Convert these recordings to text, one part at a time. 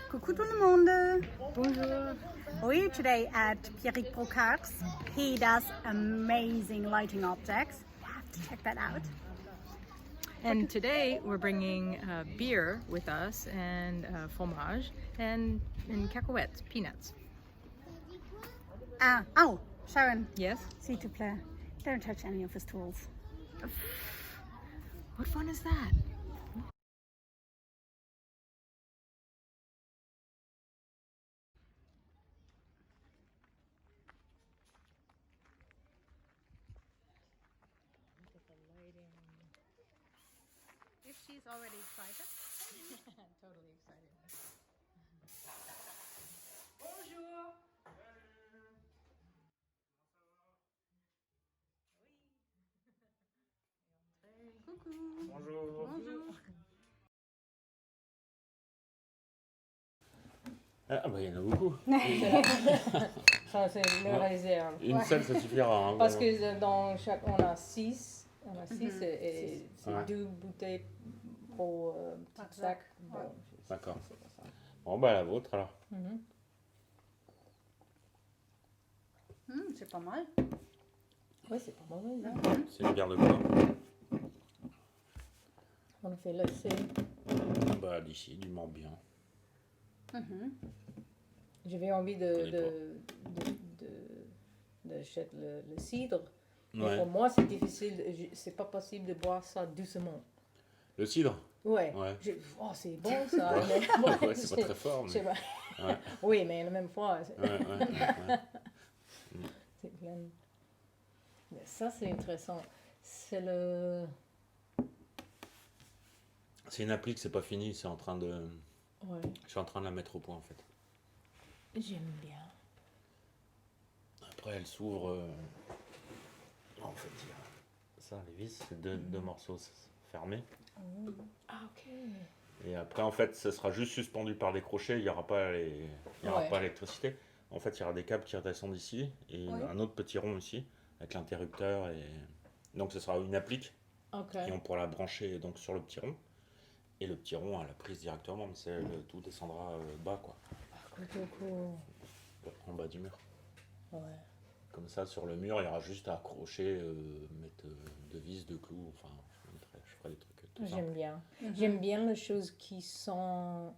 Coucou tout le monde. Bonjour. We're today at Pierrick Brocard's. He does amazing lighting objects. You have to check that out. And today we're bringing beer with us and fromage and cacahuètes, peanuts. Oh, Sharon. Yes? S'il te plaît, don't touch any of his tools. What fun is that? If she's already excited. Totally excited. Bonjour. Coucou. Bonjour. Bonjour. Ah bah il y en a beaucoup. Ça, c'est le réserve. Une seule ça suffira. Hein, Parce vraiment. que dans chaque, on a 6. On a 6 et c'est Ouais. 2 bouteilles pour petit sac. Bon, D'accord. c'est pour ça. Bon bah la vôtre alors. C'est pas mal. Oui, c'est pas mauvais. Là. C'est une bière de quoi? On a fait laisser. Bah d'ici, du Morbihan. J'avais envie d'acheter le cidre. Mais Ouais. pour moi, c'est difficile. C'est pas possible de boire ça doucement. Le cidre? Ouais. Ouais. Oh, c'est bon ça. Ouais. Mais- Ouais, c'est pas très fort. je sais Mais... pas. Ouais. Oui, mais la même fois, Ouais. c'est plein. Mais ça, c'est intéressant. C'est le. C'est une appli que c'est pas fini, c'est en train de. Ouais, Je suis en train de la mettre au point en fait. j'aime bien. Après elle s'ouvre. En fait, il y a ça, les vis, c'est deux morceaux fermés. Ah, ok. Et après, en fait, ce sera juste suspendu par des crochets, il n'y aura pas Ouais. l'électricité. En fait, il y aura des câbles qui redescendent ici et Ouais. un autre petit rond ici avec l'interrupteur. Et... Donc, ce sera une applique Ok. et on pourra la brancher donc, sur le petit rond. Et le petit rond à la prise directement, mais tout descendra bas, quoi, Cool. en bas du mur. Ouais. Comme ça, sur le mur, il y aura juste à accrocher, mettre de vis, de clous, enfin, je ferai des trucs tout ça. J'aime bien. J'aime bien les choses qui sont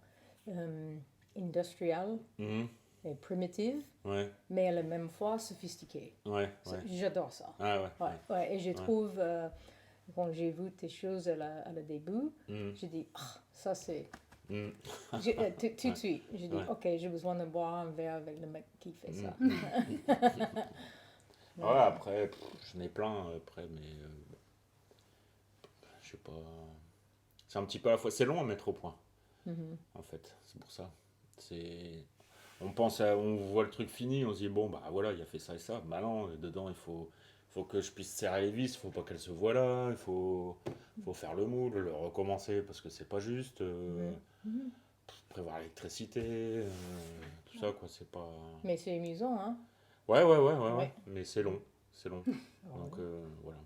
industrielles et primitives, Ouais, mais à la même fois sophistiquées. ouais. J'adore ça. Ah ouais. Ouais. Et je trouve, quand j'ai vu tes choses à la début, j'ai dit, ça c'est. Tout de suite, j'ai dit, Ouais. ok, j'ai besoin de boire un verre avec le mec qui fait ça. Ouais, après, j'en ai plein après, mais je sais pas. C'est un petit peu à la fois. C'est long à mettre au point, en fait. C'est pour ça. On voit le truc fini, on se dit bon bah voilà, il a fait ça et ça. Bah non, dedans il faut que je puisse serrer les vis, il faut pas qu'elles se voient là, il faut faire le moule, le recommencer parce que c'est pas juste. Prévoir l'électricité, tout ça quoi, c'est pas. Mais c'est amusant, hein? Ouais. Ouais. Mais c'est long. Donc voilà.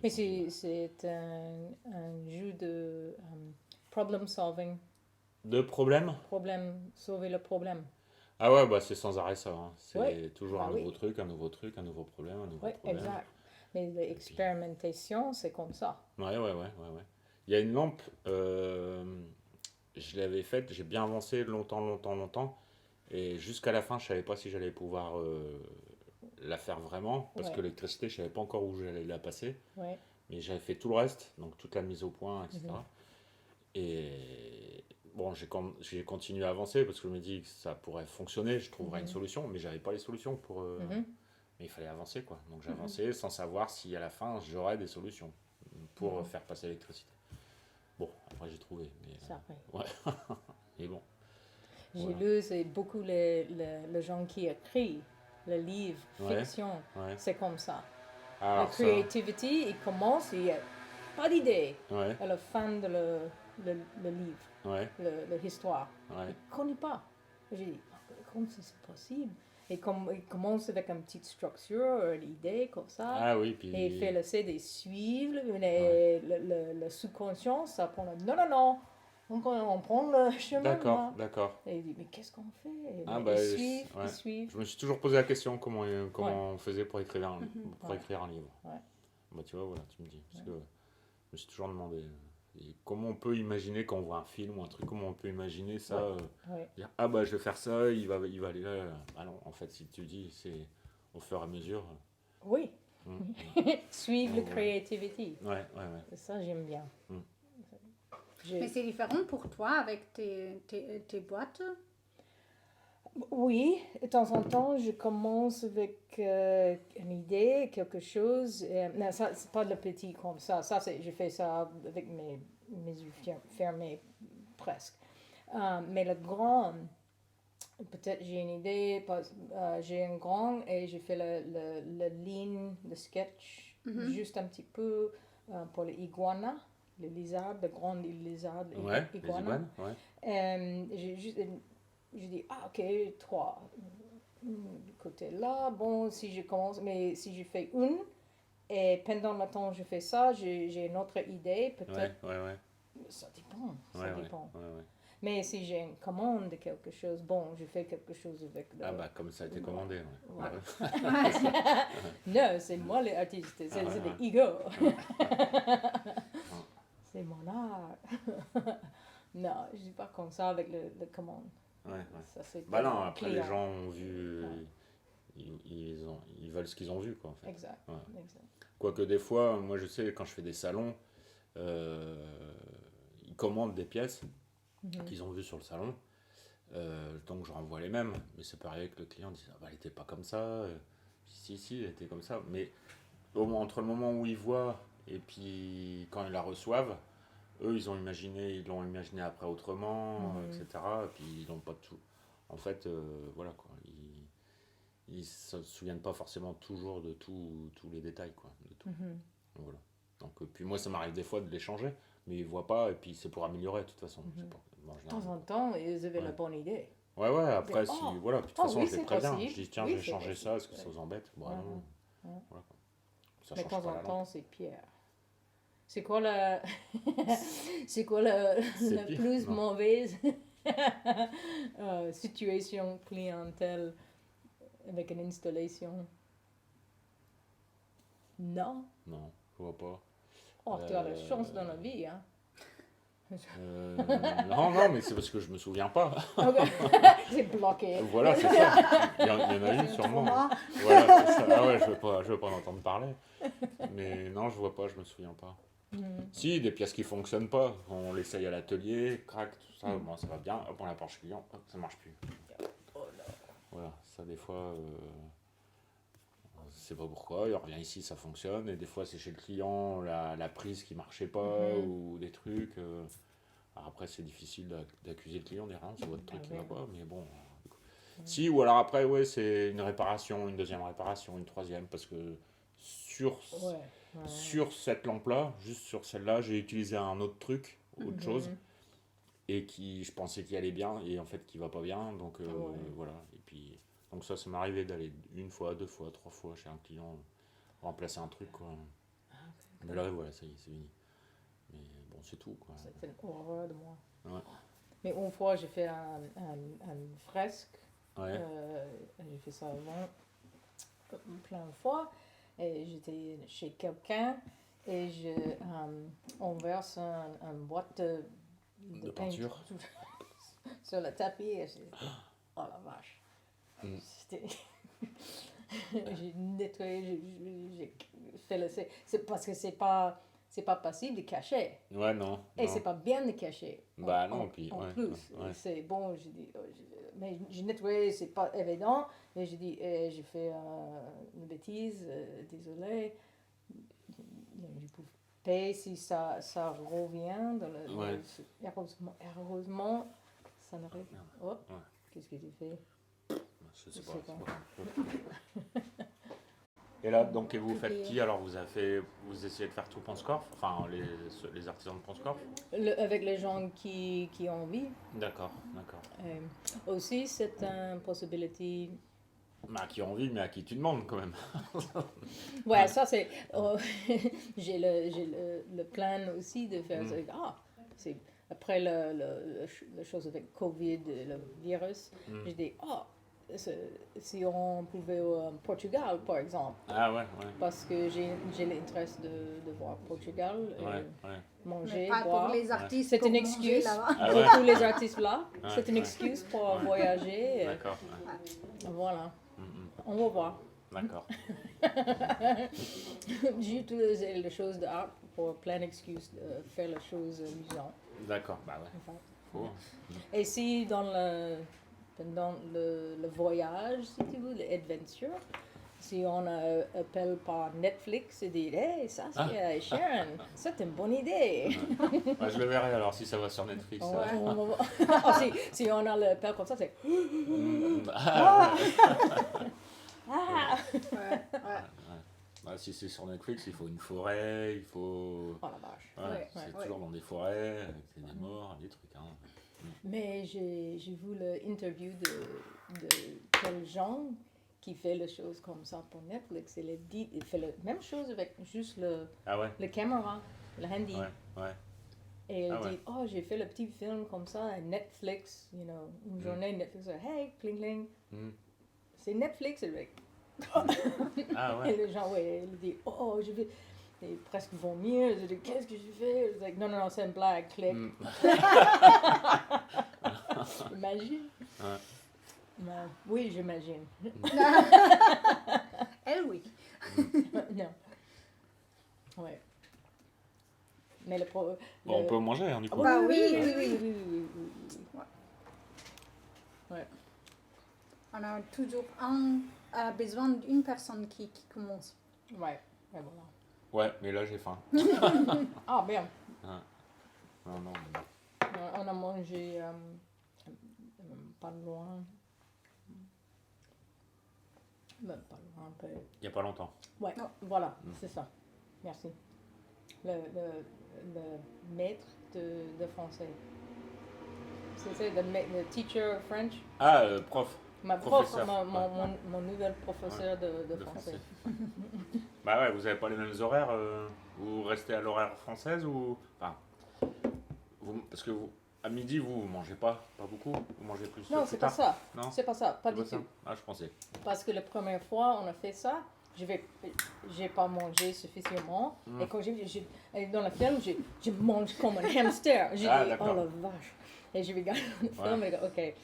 Mais c'est un jeu de problem solving. De problèmes? Sauver le problème. Ah ouais, bah c'est sans arrêt ça. Hein. C'est Ouais. toujours Ah un oui. nouveau truc, un nouveau truc, un nouveau problème, un nouveau Oui, problème. exact. Mais l'expérimentation, c'est comme ça. Ouais. Il y a une lampe, je l'avais faite, j'ai bien avancé longtemps. Et jusqu'à la fin, je savais pas si j'allais pouvoir la faire vraiment. Parce Ouais. que l'électricité, je savais pas encore où j'allais la passer. Ouais. Mais j'avais fait tout le reste, donc toute la mise au point, etc. Et bon, j'ai continué à avancer parce que je me dis que ça pourrait fonctionner, je trouverais une solution, mais j'avais pas les solutions pour. Mais il fallait avancer quoi. Donc j'avançais sans savoir si à la fin j'aurais des solutions pour faire passer l'électricité. Bon, après j'ai trouvé, mais Ça après. ouais. Mais bon. J'ai Voilà. lu, c'est beaucoup les gens qui écrivent le livre, Ouais. fiction. Ouais. C'est comme ça. Alors La ça, creativity, il commence, il n'y a pas d'idée. ouais, À la fin de le livre, l'histoire. ouais. Il ne connaît pas. J'ai dit, comment c'est possible? Et comme il commence avec une petite structure, une idée comme ça. Ah oui, puis. Et il fait l'essai de suivre, le subconscient, ça prend non, on prend le chemin. D'accord, là. d'accord. Et il dit, mais qu'est-ce qu'on fait? Et Ah, ils bah, suivent, ouais. ils suivent. Je me suis toujours posé la question comment Ouais. on faisait pour écrire un, pour Ouais. écrire un livre. Ouais. Bah, tu vois, voilà, tu me dis. Parce que je me suis toujours demandé et comment on peut imaginer quand on voit un film ou un truc, comment on peut imaginer ça, Ouais. dire ah bah je vais faire ça, il va aller là. Ah non, en fait, si tu dis, c'est au fur et à mesure. Oui, suivre la Ouais. creativity. Ouais. Ça, j'aime bien. Mm. Mais c'est différent pour toi avec tes boîtes. Oui, de temps en temps, je commence avec une idée, quelque chose. Non, ça, c'est pas le petit comme ça. Je fais ça avec mes yeux fermés presque. Mais le grand, peut-être j'ai une idée, j'ai un grand et j'ai fait la ligne de sketch juste un petit peu pour les iguanas, les lézards, de grandes lézards, Ouais, les iguanas. iguanes, ouais. Je dis, ok, 3 côté là, bon, si je commence, mais si je fais une, et pendant le temps que je fais ça, j'ai une autre idée, peut-être, Ouais. ça dépend, Ouais. Mais si j'ai une commande de quelque chose, bon, je fais quelque chose avec le... Ah bah comme ça a été commandé. Ouais. Ouais. Non, c'est moi l'artiste, c'est ouais. l'ego. C'est mon art. Non, je dis pas comme ça avec le commande. Ouais. Ça, c'est Bah pas non, le après client. les gens ont vu, ils veulent ce qu'ils ont vu quoi en fait. Exact, Ouais. exact. Quoique des fois, moi je sais quand je fais des salons, ils commandent des pièces qu'ils ont vues sur le salon, donc je renvoie les mêmes. Mais c'est pareil que le client dit ah bah elle était pas comme ça, si elle était comme ça. Mais entre le moment où ils voient et puis quand ils la reçoivent, eux ils l'ont imaginé après autrement, etc. Et puis ils n'ont pas tout. En fait, voilà quoi. Ils ne se souviennent pas forcément toujours de tous les détails quoi. De tout. Voilà. Donc, puis moi ça m'arrive des fois de les changer, mais ils voient pas et puis c'est pour améliorer de toute façon. Je sais pas. Bon, en De général, temps en temps, ils avaient la Ouais. bonne idée. Ouais, après, Mais, si, oh, voilà, puis de toute oh façon, oui, je les c'est préviens. possible. Je dis, tiens, Oui, je vais c'est changer ça, est-ce que possible. ça vous embête? Bon, Ouais. non. Ouais. Voilà, quoi. Ça Mais de change temps pas la en temps, lampe. c'est Pierre. C'est quoi la, c'est quoi la pire, plus non. mauvaise situation clientèle avec une installation? Non. Non, je vois pas. Oh, tu as la chance dans la vie, hein. Non, mais c'est parce que je me souviens pas. C'est bloqué. Voilà, c'est ça. Il y en a une sûrement. Trauma. Voilà, c'est ça. Ah ouais, je veux pas en entendre parler. Mais non, je vois pas, je me souviens pas. Si, des pièces qui fonctionnent pas, on l'essaye à l'atelier, crac, tout ça, bon, ça va bien, hop, on l'approche client, hop, ça marche plus. Voilà, ça des fois, on sait pas pourquoi, il revient ici, ça fonctionne, et des fois c'est chez le client, la prise qui marchait pas, ou des trucs. Alors après, c'est difficile d'accuser le client, dire ah, c'est votre truc qui va pas, mais bon. Si, ou alors après, ouais, c'est une réparation, une deuxième réparation, une troisième, parce que sur cette lampe-là, juste sur celle-là, j'ai utilisé un autre truc, autre chose, et qui, je pensais qu'il allait bien, et en fait qui va pas bien, donc voilà. Et puis, donc ça m'est arrivé d'aller une fois, 2 fois, 3 fois chez un client, remplacer un truc, quoi. Mais là, voilà, ça y est, c'est fini. Mais bon, c'est tout, quoi. C'est une horreur de moi. Ouais. Mais une fois, j'ai fait un fresque. Ouais. J'ai fait ça avant, plein de fois. Et j'étais chez quelqu'un et on verse un boîte De paint peinture. sur le tapis. Et oh la vache. J'ai nettoyé, j'ai fait le... C'est parce que c'est pas possible de cacher. Ouais, non. Et non. c'est pas bien de cacher. Bah non, puis, en ouais, plus. ouais. C'est bon, j'ai dit, mais j'ai nettoyé, c'est pas évident. Mais j'ai dit, j'ai fait une bêtise, désolé. Je peux payer si ça revient. Ouais. Heureusement, ça n'arrive pas. Oh, Ouais. qu'est-ce que tu fais? Je sais Je pas. sais pas. Et là, donc, et vous faites qui? Alors, vous essayez de faire tout Ponscorf? Enfin, les artisans de Ponscorf? Avec les gens qui ont envie. D'accord. Aussi, c'est une possibilité. Bah, qui ont envie, mais à qui tu demandes quand même. Ouais, ça c'est. J'ai le plan aussi de faire ça. Ah, c'est après la chose avec Covid, le virus, j'ai dit, si on pouvait au Portugal, par exemple, Ah ouais, parce que j'ai l'intérêt de voir Portugal, ouais. manger, Mais pas boire. pour les artistes. C'est pour une manger excuse là-bas. Ah pour ouais. tous les artistes là. Ouais, C'est une ouais. excuse pour Ouais. voyager. D'accord, Voilà, Mhm. on va voir. D'accord. J'ai utilisé les choses d'art pour plein d'excuses de faire les choses amusantes. D'accord, bah ouais, En fait. faut. Et si pendant le voyage, si tu veux, l'adventure, si on appelle par Netflix et dit hey, ça c'est Sharon, c'est une bonne idée. Bah, je le verrai alors si ça va sur Netflix. Si on a l'appel comme ça, c'est Ah, ouais. Ouais. Bah, si c'est sur Netflix, il faut une forêt, il faut. oh la vache. Ouais, c'est ouais. toujours dans des forêts, avec des morts, des trucs. Hein. Mais j'ai vu l'interview de quel gens qui fait les choses comme ça pour Netflix. Il fait la même chose avec juste Ah ouais, la caméra, le handy. ouais. Et il Ah ouais. dit, oh, j'ai fait le petit film comme ça à Netflix, une journée Netflix, hey, cling cling. Mm. C'est Netflix avec. Ah Et ouais. les gens, il dit, oh, je vais. Et presque vomir. Je dis, qu'est-ce que j'ai fait? Je dis, non, c'est une blague, clic. Mm. Imagine. Ouais. Ben, oui, j'imagine. Elle, oui. Non. Ouais. Mais Bon, on peut manger, hein, du coup. Bah oui. oui. Ouais. On a toujours besoin d'une personne qui commence. Ouais, voilà. Ouais, mais là j'ai faim. Ah, bien. Non, non. On a mangé pas loin. Même pas loin, un peu. Il n'y a pas longtemps. Ouais, Non. voilà, c'est ça. Merci. Le maître de français. C'est le teacher French. Ah, prof. Ma prof, Professeur, mon nouvel professeur de français. Bah ouais, vous avez pas les mêmes horaires. Vous restez à l'horaire française ou. Enfin. Parce que à midi, vous mangez pas beaucoup. Vous mangez plus. Non, plus c'est tard. pas ça. Non, C'est pas ça, pas c'est du pas ça tout. Ah, je pensais. Parce que la première fois, on a fait ça, j'ai pas mangé suffisamment. Et quand dans le film, je mange comme un hamster. J'ai Ah, dit, oh d'accord. la vache. Et je regarde le film et je dis, ok,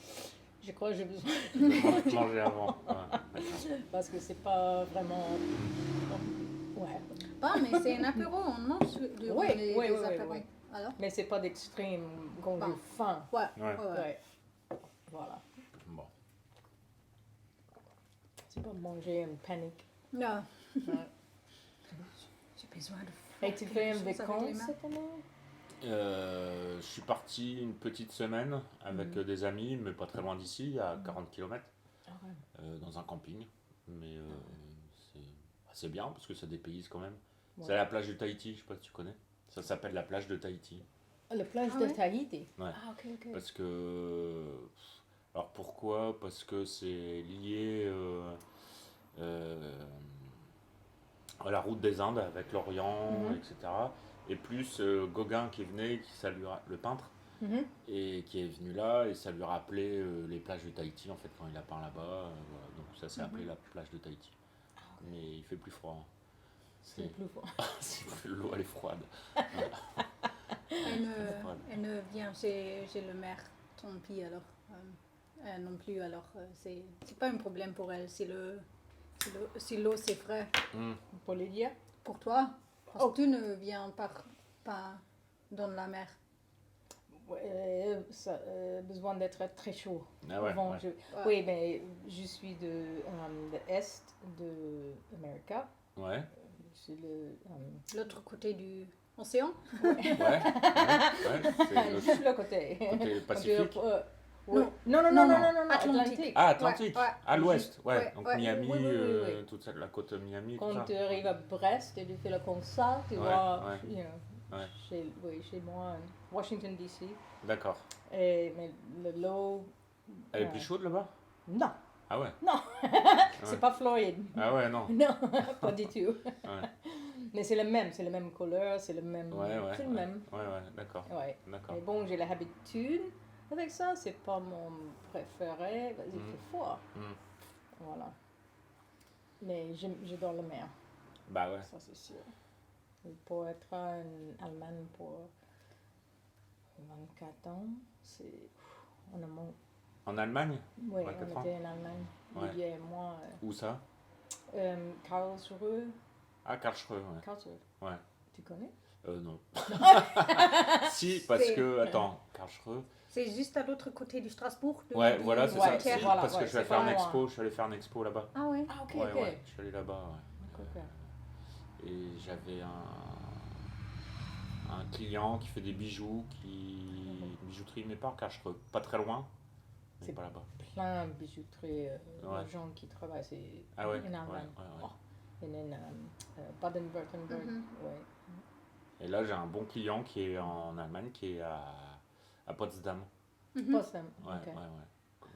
je crois que j'ai besoin. De manger avant. Ouais, d'accord. Parce que c'est pas vraiment. Ouais. Pas, mais c'est un apéro, on mange durant Oui, les oui, apéros. oui. Alors? Mais c'est pas d'extrême quand Bon. j'ai faim. Ouais. Ouais. Ouais. Voilà. Bon. C'est pas manger en panique. Non. Ouais. J'ai besoin de Et tu fais une quelque chose avec les vacances mains. cette année? Je suis parti une petite semaine avec des amis, mais pas très loin d'ici, à 40 km, Ah ouais. dans un camping. Mais c'est bien parce que ça dépayse quand même. Ouais. C'est à la plage de Tahiti, je sais pas si tu connais. Ça s'appelle la plage de Tahiti. Ah, la plage Ah de ouais? Tahiti. Ouais. Ah, ok. Parce que. Alors pourquoi? Parce que c'est lié à la route des Indes avec l'Orient, Mhm. etc. Et plus Gauguin qui venait, le peintre, Mhm. et qui est venu là, et ça lui rappelait les plages de Tahiti en fait quand il a peint là-bas. Voilà. Donc ça s'est appelé la plage de Tahiti. Mais il fait plus froid. C'est plus fort. L'eau elle est froide. Elle ne vient chez le maire, tant pis alors. Non plus, alors c'est pas un problème pour elle si l'eau c'est frais. Pour les dire. Pour toi, parce que tu ne viens pas dans la mer. Ouais, ça a besoin d'être très chaud. Ah ouais, Avant, ouais. Oui, mais je suis de l'Est de l'Amérique. Ouais. C'est L'autre côté du océan. Ouais. C'est juste le côté. côté Pacifique. Ouais. Non, Atlantique. Ah, Atlantique, Ouais, ouais. à l'ouest, ouais. Ouais, Donc ouais. Miami, Oui. toute la côte Miami, tout Quand ça. tu arrives à Brest et tu fais le concert, tu Ouais, vois, ouais. Ouais. chez moi, Washington DC. D'accord. Mais l'eau. Elle est plus chaude là-bas? Non, Ah ouais. c'est pas Floride. Ah ouais, non. Non, pas du tout. Ouais. Mais c'est le même couleur, c'est le même. C'est le même. Ouais, d'accord. Ouais. D'accord. Mais bon, j'ai l'habitude avec ça, c'est pas mon préféré, parce qu'il fait froid. Voilà. Mais j'adore la mer, Bah ouais. ça c'est sûr. Et pour être en Allemagne pour 24 ans, c'est. On a mon. En Allemagne? Oui, 24 on ans. était en Allemagne, Ouais. Lydia et moi. Où ça? Karlsruhe. Ah, Karlsruhe, ouais. Karlsruhe. Ouais. Tu connais? Non. Si, parce C'est- que. Attends, Karlsruhe. C'est juste à l'autre côté du Strasbourg. Ouais, voilà, c'est ça. Ouais, C'est voilà, parce que ouais, je vais c'est faire pas une loin. expo. Je suis allé faire une expo là-bas. Ah ouais. Ah, ok, Ouais, ok. ouais. Je suis allé là-bas, ouais. Ok. Et j'avais un client qui fait des bijoux, bijouterie, mais pas à Karlsruhe, pas très loin, mais C'est pas là-bas. Plein de bijouteries, Ouais. de gens qui travaillent, c'est Ah ouais, en Allemagne. ouais. Oh, et en Baden-Württemberg, ouais. Et là, j'ai un bon client qui est en Allemagne, qui est à Potsdam. Potsdam, Ouais, ok. ouais.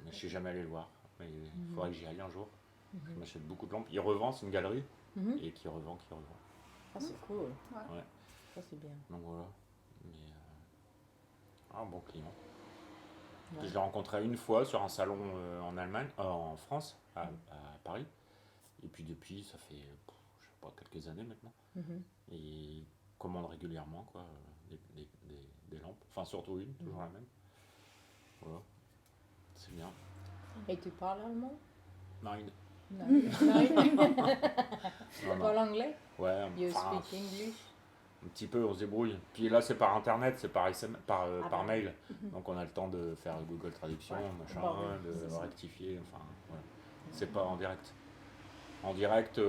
Mais je suis jamais allé le voir. Mais il faudrait que j'y aille un jour. Je Mhm. m'achète beaucoup de lampes. Il revend, c'est une galerie, Mhm. et qui revend. Ah, c'est cool. Ouais. Ça, c'est bien. Donc voilà. Mais un bon client. Ouais. Je l'ai rencontré une fois sur un salon en Allemagne, en France, à Paris. Et puis depuis, ça fait, je sais pas, quelques années maintenant. Mhm. Et il commande régulièrement, quoi, des lampes. Enfin, surtout une, toujours la même. Voilà. C'est bien. Et tu parles allemand? Nine. Non. Non, Tu non. parles anglais? Ouais, You enfin, speak English? un petit peu, on se débrouille. Puis là, c'est par internet, c'est par Ah par bah. mail. Donc on a le temps de faire Google Traduction, Ouais. machin, Bah oui, de c'est ça. rectifier. Enfin, voilà. C'est pas en direct. En direct,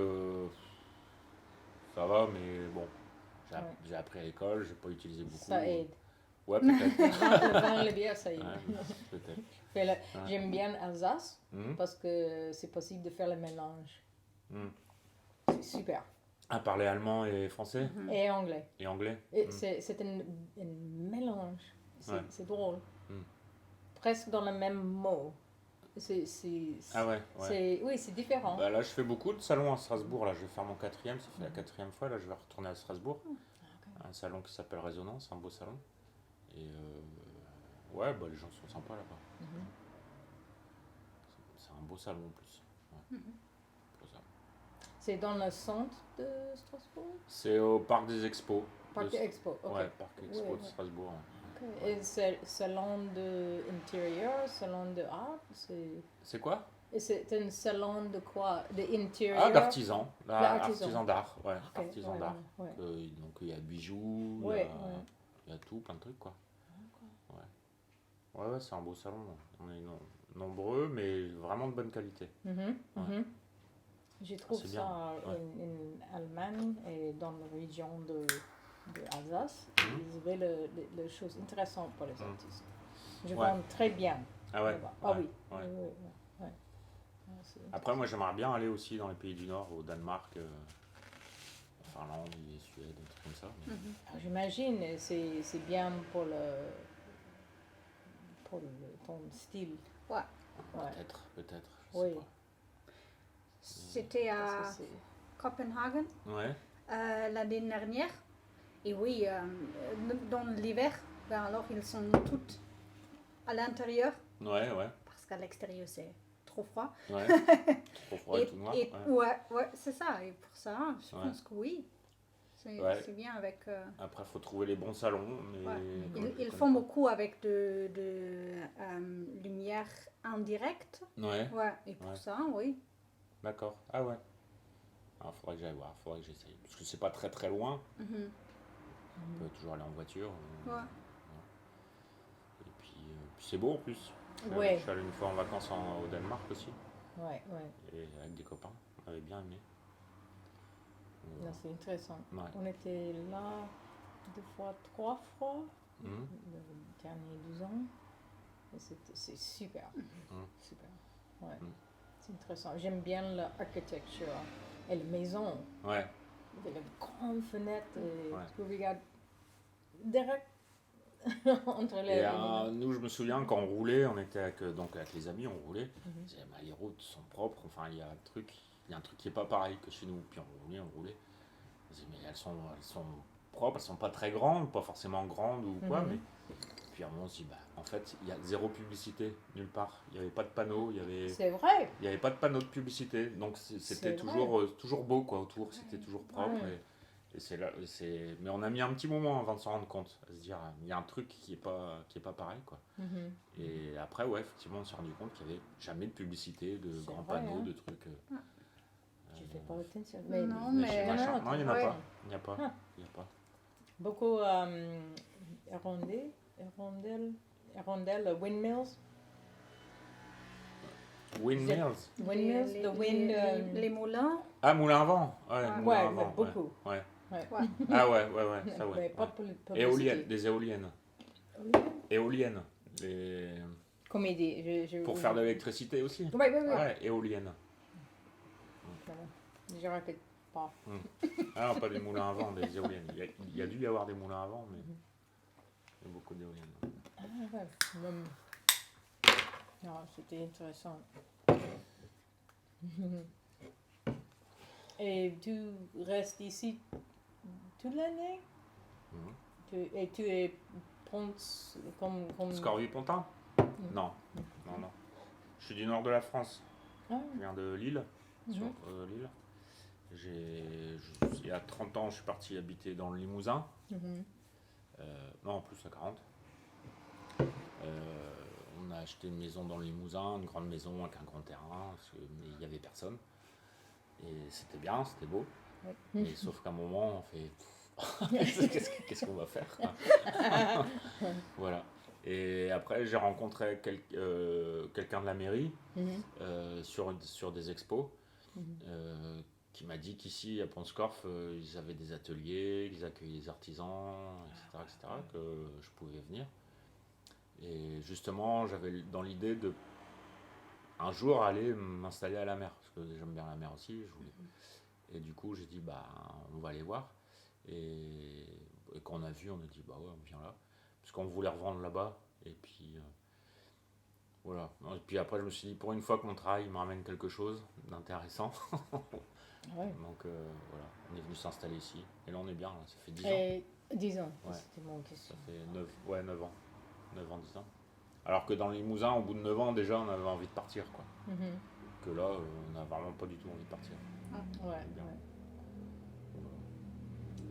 ça va, mais bon, Ouais. j'ai appris à l'école, j'ai pas utilisé beaucoup. Ça aide. Ouais, peut-être. Le vin et le bière, ça aide. Ouais, peut-être. Mais j'aime bien Alsace Mhm. parce que c'est possible de faire le mélange. Mhm. C'est super. À parler allemand et français Et anglais. et anglais. Et Mhm. c'est un mélange. Ouais. C'est drôle. Mm. Presque dans le même mot. Ah ouais, ouais. Oui, c'est différent. Bah là, je fais beaucoup de salons à Strasbourg. Là, je vais faire mon 4e. Ça fait la 4e fois. Là, je vais retourner à Strasbourg. Un salon qui s'appelle Résonance, un beau salon. Et ouais, bah, les gens sont sympas là-bas. Mhm. C'est un beau salon en plus. Ouais. Pour ça. C'est dans le centre de Strasbourg? C'est au Parc des Expos. Parc de- Expo. Ok. Ouais, Parc Expo Ouais, de ouais. Strasbourg. Ouais. Ok. Et c'est salon d'intérieur, salon d'art? C'est quoi? Et c'est un salon de quoi? D'intérieur? Ah, d'artisan. D'artisan. Artisan d'art. Ouais, Ok, artisan ouais, d'art. ouais. Donc il y a bijoux, Ouais, il y a tout, plein de trucs quoi. Ouais, c'est un beau salon. On est nombreux, mais vraiment de bonne qualité. Mhm, Ouais. mhm. Je trouve C'est ça bien, ouais. en Allemagne et dans la région de Alsace, Mhm. ils avaient les choses intéressantes pour les artistes. Je Ouais. vends très bien. Ah ouais. là-bas. Ah ouais, oui. ouais. Oui, oui, oui, ouais. Ouais, c'est Après, moi, j'aimerais bien aller aussi dans les pays du Nord, au Danemark, en Finlande, et Suède, des trucs comme ça. mais- Ah, j'imagine, et c'est bien pour ton style. Ouais. Ouais. Peut-être, je Oui. sais pas. C'était à Parce que c'est- Copenhague Ouais, l'année dernière. Et oui, dans l'hiver, ben alors ils sont toutes à l'intérieur ouais, parce qu'à l'extérieur c'est trop froid. ouais. Trop froid et tout noir. et- Ouais. ouais, c'est ça. Et pour ça, je Ouais. pense que oui. Ouais. C'est bien avec. Après, il faut trouver les bons salons. Mais Ouais. comme je Ils connais font pas. beaucoup avec de lumière indirecte. Ouais, Ouais, et pour Ouais. ça, oui. d'accord. Ah ouais. Alors, faudrait que j'aille voir, faudrait que j'essaye. Parce que c'est pas très très loin. Mhm. On peut toujours aller en voiture. Ouais. Et puis c'est beau en plus. Ouais. Je suis allé une fois en vacances au Danemark aussi. Ouais, ouais. Et avec des copains. On avait bien aimé. Là, c'est intéressant. Ouais. On était là 3 fois, Mhm. les derniers 12 ans. Et c'est super. Mhm. Super. Ouais. Mhm. C'est intéressant. J'aime bien l'architecture et la maison. Ouais, Avec une grande fenêtre et Ouais. tu regardes direct entre les. et nous, je me souviens quand on roulait, on était avec les amis, on roulait. Mhm. On disait, bah, les routes sont propres. Enfin, il y a un truc qui est pas pareil que chez nous. Puis on roulait. Et Je dis, mais elles sont propres, elles sont pas très grandes, pas forcément grandes ou quoi, mais puis à un moment on se dit, bah, en fait, il y a zéro publicité nulle part. Il n'y avait pas de panneau, C'est vrai. il y avait pas de panneau de publicité, donc c'était C'est toujours beau quoi autour, c'était toujours propre. Ouais. Et mais on a mis un petit moment avant de s'en rendre compte, à se dire, il y a un truc qui est pas pareil quoi. Et après, ouais, effectivement, on s'est rendu compte qu'il n'y avait jamais de publicité, de C'est grands vrai, panneaux, hein. de trucs. Je fais pas attention. Non, chez mais- Machin. non, Non, il n'y en a ouais. pas. Il n'y a pas. Ah. Il y a pas. Beaucoup hirondelles, windmills. Windmills. Windmills, les, the wind. les moulins. Ah, moulin à vent. Ouais, moulin Ouais, à mais vent. beaucoup. Ouais. Ouais. Ouais. Ah ouais, ça ouais. Mais pas Ouais. pour le Éoliennes, des éoliennes. Éoliennes. Comme il dit. Pour faire de l'électricité aussi. Oui, oui, oui. Ouais, éoliennes. Voilà. Je répète pas. Ah non, pas des moulins à vent, des éoliennes. Il y a dû y avoir des moulins à vent, mais il y a beaucoup d'éoliennes. Ah, ouais. Même- Non, c'était intéressant. Et tu restes ici toute l'année? Et tu es ponce comme... Scorvie-Pontin Non. Non. Je suis du nord de la France. Ah, Je viens de Lille. Sur Lille. Il y a 30 ans, je suis parti habiter dans le Limousin. Non, en plus à 40. On a acheté une maison dans le Limousin, une grande maison avec un grand terrain, mais il n'y avait personne. Et c'était bien, c'était beau. Mais sauf qu'à un moment, on fait qu'est-ce qu'on va faire Voilà. Et après, j'ai rencontré quelqu'un de la mairie sur des expos qui m'a dit qu'ici à Pont-Scorff, ils avaient des ateliers, ils accueillaient des artisans, etc., que je pouvais venir. Et justement, j'avais dans l'idée de un jour aller m'installer à la mer, parce que j'aime bien la mer aussi. Et du coup, j'ai dit, bah, on va aller voir. Et quand on a vu, on a dit, bah ouais, on vient là. Parce qu'on voulait revendre là-bas. Et puis, voilà. Et puis après, je me suis dit, pour une fois que mon travail me ramène quelque chose d'intéressant. ouais. Donc, voilà, on est venu s'installer ici. Et là, on est bien, là. Ça fait 10 ans. Et 10 ans, Ouais. c'était mon question. Ça fait 9 ans. 9 ans, 10 ans. Alors que dans le Limousin, au bout de 9 ans, déjà, on avait envie de partir, quoi. Que là, on n'a vraiment pas du tout envie de partir. Ouais, C'est bien. ouais.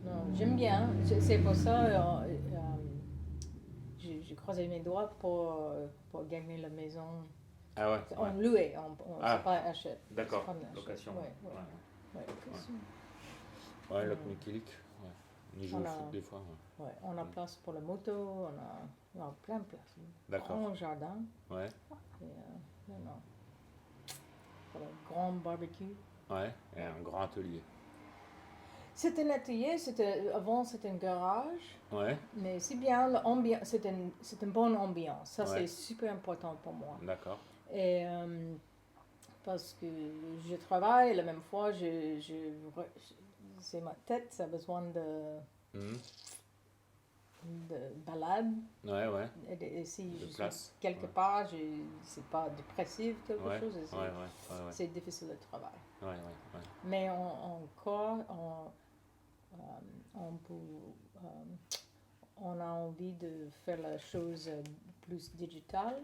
Non, j'aime bien. C'est pour ça j'ai croisé mes doigts pour gagner la maison. Ah ouais, On ouais. louait, Ah. c'est pas achète. D'accord, C'est pas une achat. location. Ouais, Ouais, location. ouais Locmiquélic. Ouais. On y joue au On a- foot des fois. Ouais. Ouais, on a place pour la moto, on a plein de place. D'accord. Grand jardin. Ouais, Et, non. Pour le grand barbecue. ouais. Et un grand atelier. C'est un atelier, avant c'était un garage, Ouais, mais c'est bien, c'est une bonne ambiance. Ça, Ouais. c'est super important pour moi. d'accord. Et parce que je travaille, la même fois, c'est ma tête, ça a besoin Mhm. de balade. Ouais. Et si De je suis place. quelque Ouais. part, c'est pas dépressif, quelque Ouais, chose. ouais. C'est difficile de travailler. Ouais. Mais on a envie de faire la chose plus digitale.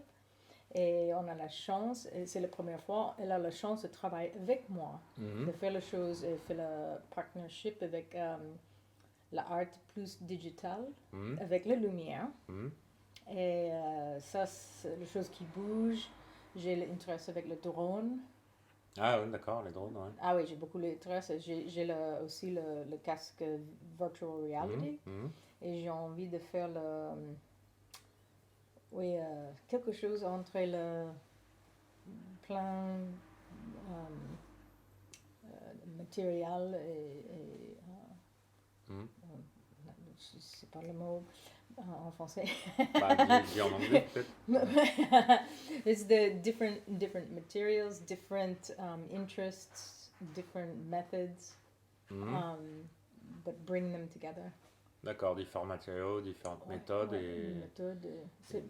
Et on a la chance, et c'est la première fois, elle a la chance de travailler avec moi, Mhm. de faire la chose et faire le partnership avec la art plus digitale, Mhm. avec la lumière. Mhm. Et ça, c'est la chose qui bouge. J'ai l'intérêt avec le drone. Ah ouais, d'accord, les drones, ouais. Ah oui, j'ai beaucoup l'intérêt. J'ai aussi le casque virtual reality. Mhm. Et j'ai envie de faire quelque chose entre le plein matériel et Mhm. je sais pas le mot en français. Bah, dis en anglais peut-être. It's the different materials, different interests, different methods, Mhm. but bring them together. D'accord, différents matériaux, différentes méthodes et. Méthode, c'est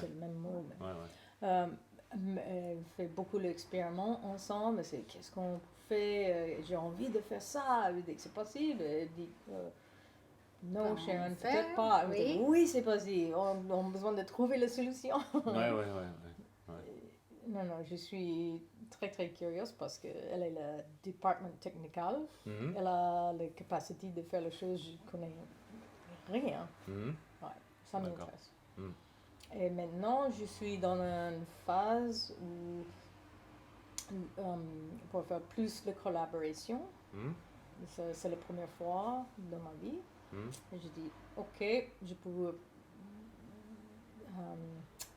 le même mot. Mais. Ouais. On fait beaucoup d'expériments ensemble. C'est qu'est-ce qu'on fait, j'ai envie de faire ça. Je dis que c'est possible. Elle dit, non, Comment Sharon, faire? peut-être pas. Elle me Oui. dit, oui, c'est possible. On a besoin de trouver la solution. Ouais. Non, je suis très, très curieuse parce qu'elle est le département technical. Mhm. Elle a la capacité de faire les choses, je connais rien. Mhm. Ouais, ça D'accord. m'intéresse. Mm. Et maintenant, je suis dans une phase où, pour faire plus de collaboration, Mhm. c'est la première fois dans ma vie, Mhm. et je dis, ok, je peux,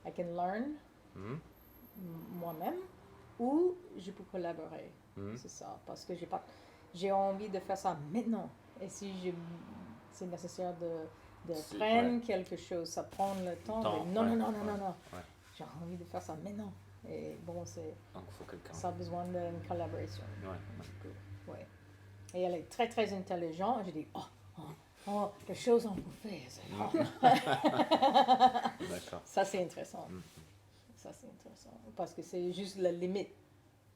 I can learn Mhm. moi-même, ou je peux collaborer. Mhm. C'est ça, parce que j'ai envie de faire ça maintenant. Et si c'est nécessaire de prendre quelque chose, ça prend le temps. Mais non. Ouais. J'ai envie de faire ça maintenant. Et bon, Donc il faut quelqu'un. ça a besoin d'une collaboration. Ouais. Ouais. Et elle est très, très intelligente. Je dis, les choses on peut faire. D'accord. Ça, c'est intéressant. Mhm. Ça, c'est intéressant. Parce que c'est juste la limite.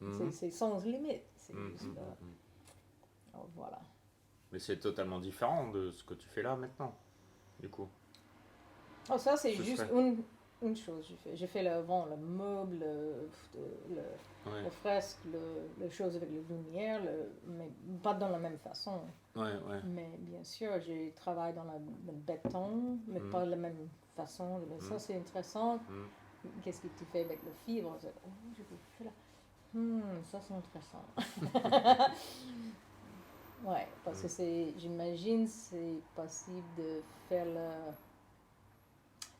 Mhm. C'est sans limite. C'est Mhm. juste, Mhm. oh, voilà. Mais c'est totalement différent de ce que tu fais là maintenant, du coup. Oh, ça, c'est Ce juste serait- une chose. J'ai fait le meuble, Ouais. le fresque, le chose avec les lumières, mais pas dans la même façon. Ouais. Mais bien sûr, j'ai travaillé dans le béton, mais Mhm. pas de la même façon. Mais ça, c'est intéressant. Mhm. Qu'est-ce que tu fais avec le fibre? Je peux faire là. Ça, c'est intéressant. Ouais, parce que j'imagine, c'est possible de faire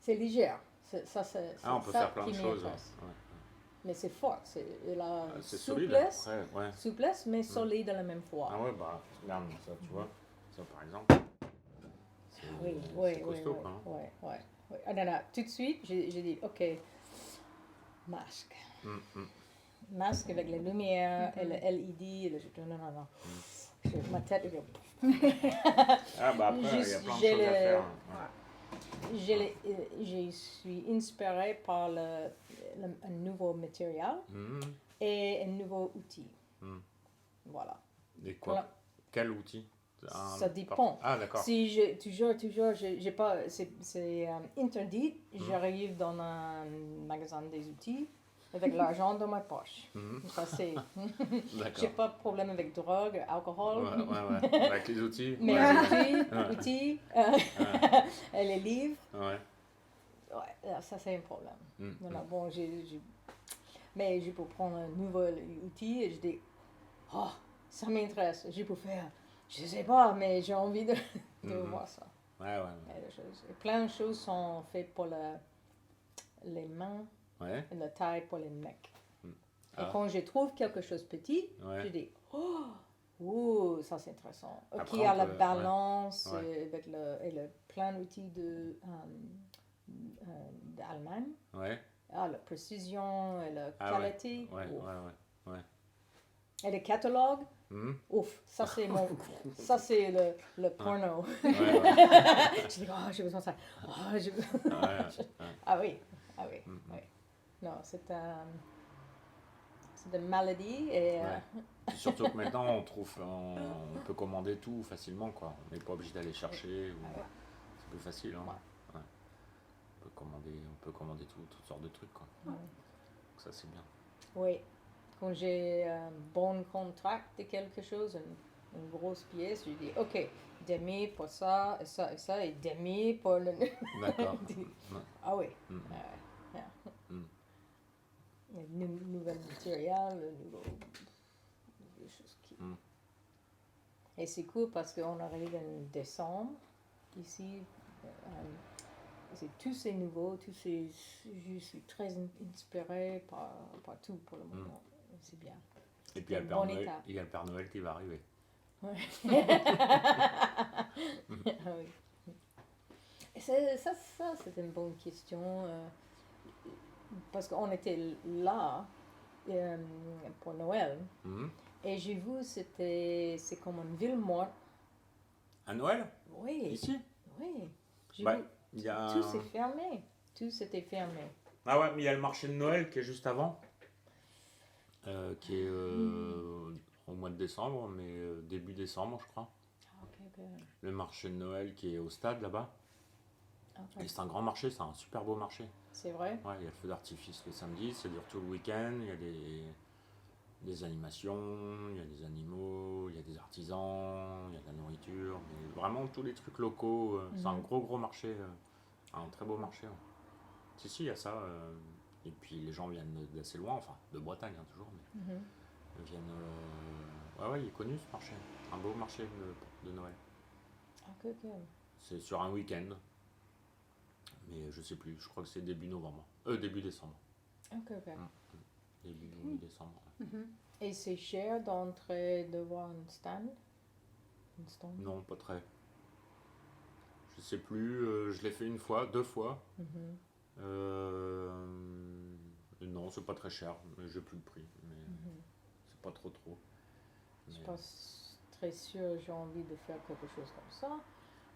c'est léger. C'est Ah, on peut ça faire plein de qui choses. m'intéresse. Ouais. Mais c'est fort. Elle a C'est solide. souplesse, Après, ouais. souplesse, mais solide à la même fois. Ah ouais, bah, regarde, ça, tu vois. Ça, par exemple. C'est Oui, costaud, quoi. Hein. ouais. Ah, non, tout de suite, j'ai dit, ok, masque. Masque avec la lumière et le LED. Et je dis, non. Ma tête, Ah, bah après, il y a Juste, plein de j'ai choses à le- faire. je suis inspirée par un nouveau matériel Mhm. et un nouveau outil. Mhm. Voilà. Et quoi? Voilà. Quel outil? Ça dépend. Ah, d'accord. Si j'ai pas, c'est interdit, j'arrive dans un magasin des outils avec l'argent dans ma poche. Mhm. Ça, c'est. J'ai D'accord. pas de problème avec drogue, alcool. Ouais. Avec les outils. Mais Ouais. les outils, et les livres, Ouais. ouais, ça c'est un problème. Mhm. Non, bon, mais je peux prendre un nouveau outil et je dis, oh, ça m'intéresse, je peux faire. Je sais pas, mais j'ai envie de Mhm. voir ça. Ouais. Et plein de choses sont faites pour les mains Ouais. et la taille pour les necks. Ah. Et quand je trouve quelque chose de petit, Ouais. je dis, oh, ça c'est intéressant. Après, Qui a on la peut- balance ouais. avec plein d'outils d'Allemagne. Ouais. Ah, la précision et la Ah ouais. qualité. Ouais. Ouf. Et le catalogue. Mhm. Ouf, ça c'est ça c'est le porno. Ouais. Je dis, j'ai besoin de ça. Ouais. Ah oui. Mhm. Oui. Non, c'est une maladie et Puis surtout que maintenant on peut commander tout facilement, quoi. On n'est pas obligé d'aller chercher. C'est plus facile. Hein. Ouais. On peut commander toutes sortes de trucs, quoi. Donc ça c'est bien. oui. Quand j'ai un bon contrat de quelque chose, une grosse pièce, je dis, ok, demi pour ça, et demi pour le... D'accord. Ah oui. Mhm. Yeah. Mhm. Nouvel matériel, des choses qui... Mhm. Et c'est cool parce qu'on arrive en décembre, ici, tout c'est nouveau, je suis très inspirée par tout pour le moment. C'est bien. Et puis il y a le Bon Père Noël. état. Il y a le Père Noël qui va arriver. Ouais. Ah oui. Et ça c'est une bonne question. Parce qu'on était là pour Noël. Mhm. Et j'ai vu, c'est comme une ville morte. À Noël? Oui. Ici? Oui. J'ai Bah, vu, il y a... tout s'est fermé. Tout s'était fermé. Ah ouais, mais il y a le marché de Noël qui est juste avant. Qui est au mois de décembre, mais début décembre, je crois. Ok. Le marché de Noël qui est au stade là-bas. Ok. Et c'est un grand marché, c'est un super beau marché. C'est vrai? Ouais, il y a le feu d'artifice le samedi, ça dure tout le week-end, il y a des animations, il y a des animaux, il y a des artisans, il y a de la nourriture, mais vraiment tous les trucs locaux. C'est un gros marché, un très beau marché. Ouais. Si, il y a ça. Et puis les gens viennent d'assez loin, enfin de Bretagne hein, toujours, mais Mhm. ils viennent. Ouais, il est connu ce marché. Un beau marché de Noël. Ok. C'est sur un week-end, mais je sais plus, je crois que c'est début novembre. Début décembre. Ok. Début décembre. Ouais. Et c'est cher d'entrer devant un stand? Un stand? Non, pas très. Je sais plus, je l'ai fait une fois, 2 fois. Mhm. Non, c'est pas très cher, mais j'ai plus le prix. Mais c'est pas trop. Je suis Mais- pas très sûre, j'ai envie de faire quelque chose comme ça.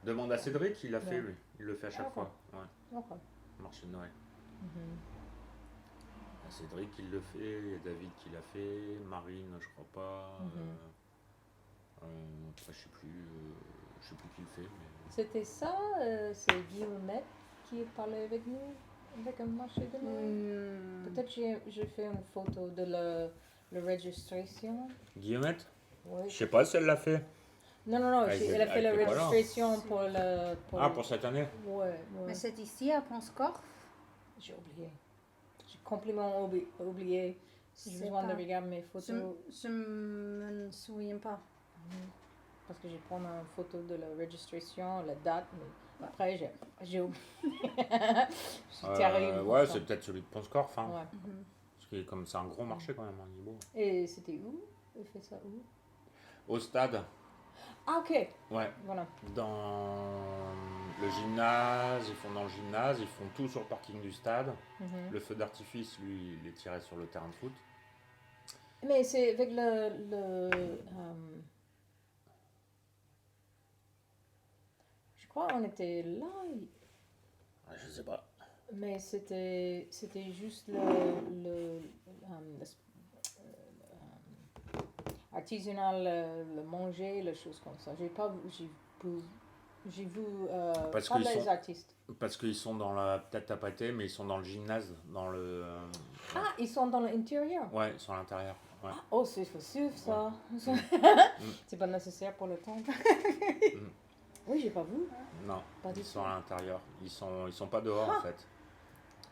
Demande à Cédric, il l'a fait Ouais. lui. Il le fait à chaque Ah, fois. Ouais, Ok. marché de Noël. Mhm. Il y a Cédric qui le fait, il y a David qui l'a fait, Marine, je crois pas. Après, je sais plus qui le fait. Mais... C'était ça, c'est Guillaume qui parlait avec nous, avec un marché de Noël. Peut-être j'ai fait une photo de la registration. Guillemette Oui. Je sais pas si elle l'a fait. Non, elle a fait la elle était pas là. registration pour le... Ah, pour cette année Ouais. Mais c'est ici à Ponscorf. J'ai oublié. J'ai complètement oublié. J'ai C'est besoin de pas- regarder mes photos. Je me souviens pas. Parce que j'ai pris une photo de la registration, la date, mais après j'ai oublié. Je suis terrible. pour Ouais, ça. c'est peut-être celui de Ponscorf. Hein. Ouais. Parce que comme c'est un gros marché quand même, hein, il est beau. Et c'était où? Elle fait ça où? Au stade, Ah, ok. ouais. Voilà. Dans le gymnase, ils font dans le gymnase, ils font tout sur le parking du stade. Le feu d'artifice, lui, il est tiré sur le terrain de foot. Mais c'est avec je crois on était là, Ouais, je sais pas. mais c'était juste artisanal, le manger, les choses comme ça. J'ai vu Parce pas qu'ils les sont- artistes. Parce qu'ils sont dans la tête à pâté, mais ils sont dans le gymnase, dans le. Ah, ils sont dans l'intérieur. Ouais, ils sont à l'intérieur. Ouais. Oh, c'est facile ça. C'est pas nécessaire pour le temps. Oui, j'ai pas vu. Non, Pas du ils sont tout. à l'intérieur. Ils sont pas dehors en fait.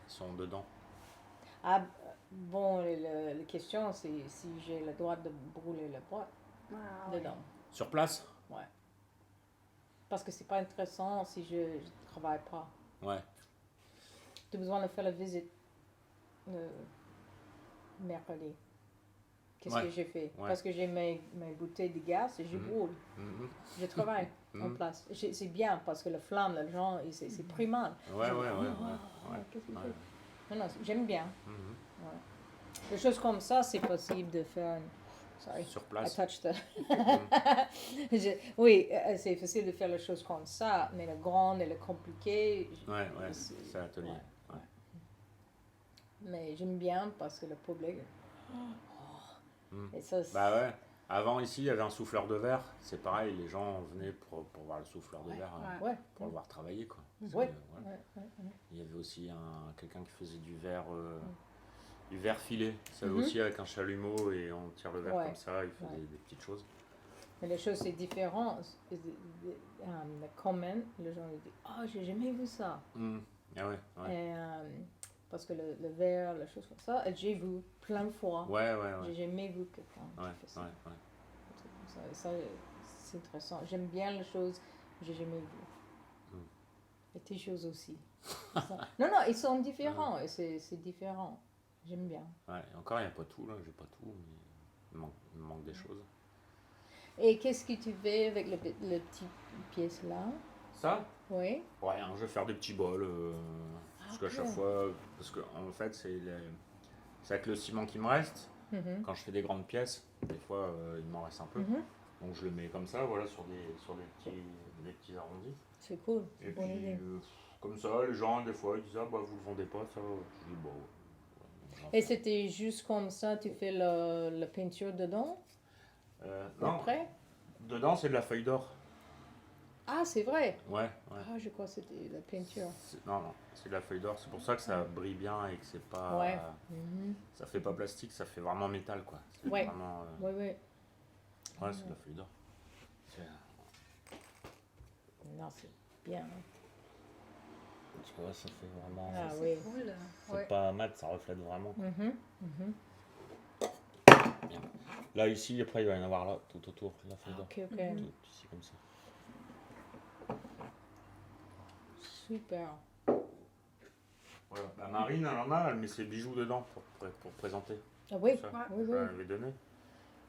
Ils sont dedans. Ah, bon, la question c'est si j'ai le droit de brûler la boîte Ah, dedans. Sur place? Parce que c'est pas intéressant si je travaille pas. Ouais. Tu as besoin de faire la visite mercredi. Qu'est-ce Ouais. que j'ai fait? Ouais. Parce que j'ai mes bouteilles de gaz et je brûle. Mhm. Je travaille en Mhm. place. C'est bien parce que la flamme, les gens, c'est primal. Ouais, Je- ouais. Qu'est-ce que Ouais. c'est? Non, j'aime bien. Mhm. Des choses comme ça, c'est possible de faire. Sorry. Sur I place. touched the... Oui, c'est facile de faire les choses comme ça, mais le grand et le compliqué. Ouais, c'est l'atelier. ouais. Ouais. Mais j'aime bien parce que le public. Mm. Et ça, c'est... Bah ouais. Avant ici, il y avait un souffleur de verre. C'est pareil, les gens venaient pour voir le souffleur de verre, Ouais. Ouais. pour le voir travailler quoi. Parce Ouais. que, voilà. Ouais. Il y avait aussi quelqu'un qui faisait du verre filé. Ça Mhm. aussi avec un chalumeau et on tire le verre Ouais. comme ça. Il fait Ouais. des petites choses. Mais les choses, c'est différent. Le comment, les gens ils disent oh, j'ai jamais vu ça. Mm. Ah ouais. Et, parce que le verre, les choses comme ça, j'ai vu plein de fois. Ouais. J'ai jamais vu quelqu'un Ouais, qui fait ça. ouais. Un truc comme ça. Et ça, c'est intéressant. J'aime bien les choses que j'ai jamais vues. Et tes choses aussi. Ça. Non, ils sont différents. Et c'est différent. J'aime bien. Ouais, encore, il n'y a pas tout, là, j'ai pas tout, mais il me manque des choses. Et qu'est-ce que tu fais avec le petit pièce là? Ça? Oui. Ouais, je vais faire des petits bols, parce qu'à chaque fois, parce que en fait, c'est avec le ciment qui me reste. Mhm. Quand je fais des grandes pièces, des fois, il m'en reste un peu. Mhm. Donc je le mets comme ça, voilà, sur des petits arrondis. C'est cool. Et C'est une bonne puis, idée. comme ça, les gens, des fois, ils disent, ah bah, vous le vendez pas, ça. Je dis, bon. Et c'était juste comme ça, tu fais la peinture dedans? Non, Après? dedans c'est de la feuille d'or. Ah, c'est vrai. Ouais. Ah, je crois que c'était la peinture. Non, c'est de la feuille d'or. C'est pour ça que ça brille bien et que c'est pas. Ouais. Mhm. Ça fait pas plastique, ça fait vraiment métal quoi. C'est Ouais. vraiment. Oui, oui. Ouais, c'est de la feuille d'or. Non, c'est bien. Tu vois, ça fait vraiment. Ah C'est oui. cool. C'est Ouais. pas mat, ça reflète vraiment. Quoi. Mhm, mhm. Là, ici, après, il va y en avoir là, tout autour, la feuille d'or. Ok, ok. Mhm. Tout ici, comme ça. Super. Voilà. La Marine, elle en a, elle met ses bijoux dedans pour présenter. Ah oui, Ça, Ouais. oui, je oui. l'avais donné.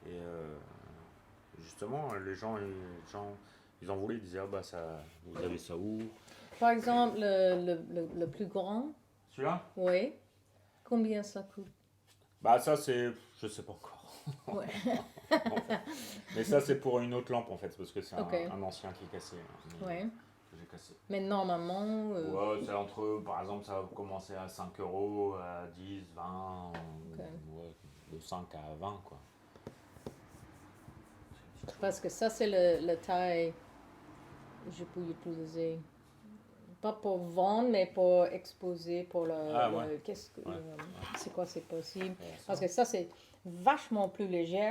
Et justement, les gens, ils en voulaient, ils disaient, ah bah, ça, vous avez ça où? Par exemple, le plus grand, Celui-là? oui. Combien ça coûte? Bah, ça, c'est. Je sais pas encore. Ouais. En fait. Mais ça, c'est pour une autre lampe, en fait, parce que c'est Ok. un ancien qui est cassé. Mais Ouais. que j'ai cassé. Mais normalement, Ouais, c'est entre, par exemple, ça va commencer à 5 euros, à 10, 20, Ok. ouais, de 5 à 20, quoi. parce que ça, c'est le taille je peux utiliser. Pas pour vendre, mais pour exposer, pour le... Ah, ouais. Qu'est-ce que... Ouais. C'est quoi, c'est possible? Ouais, ça. Parce que ça, c'est vachement plus léger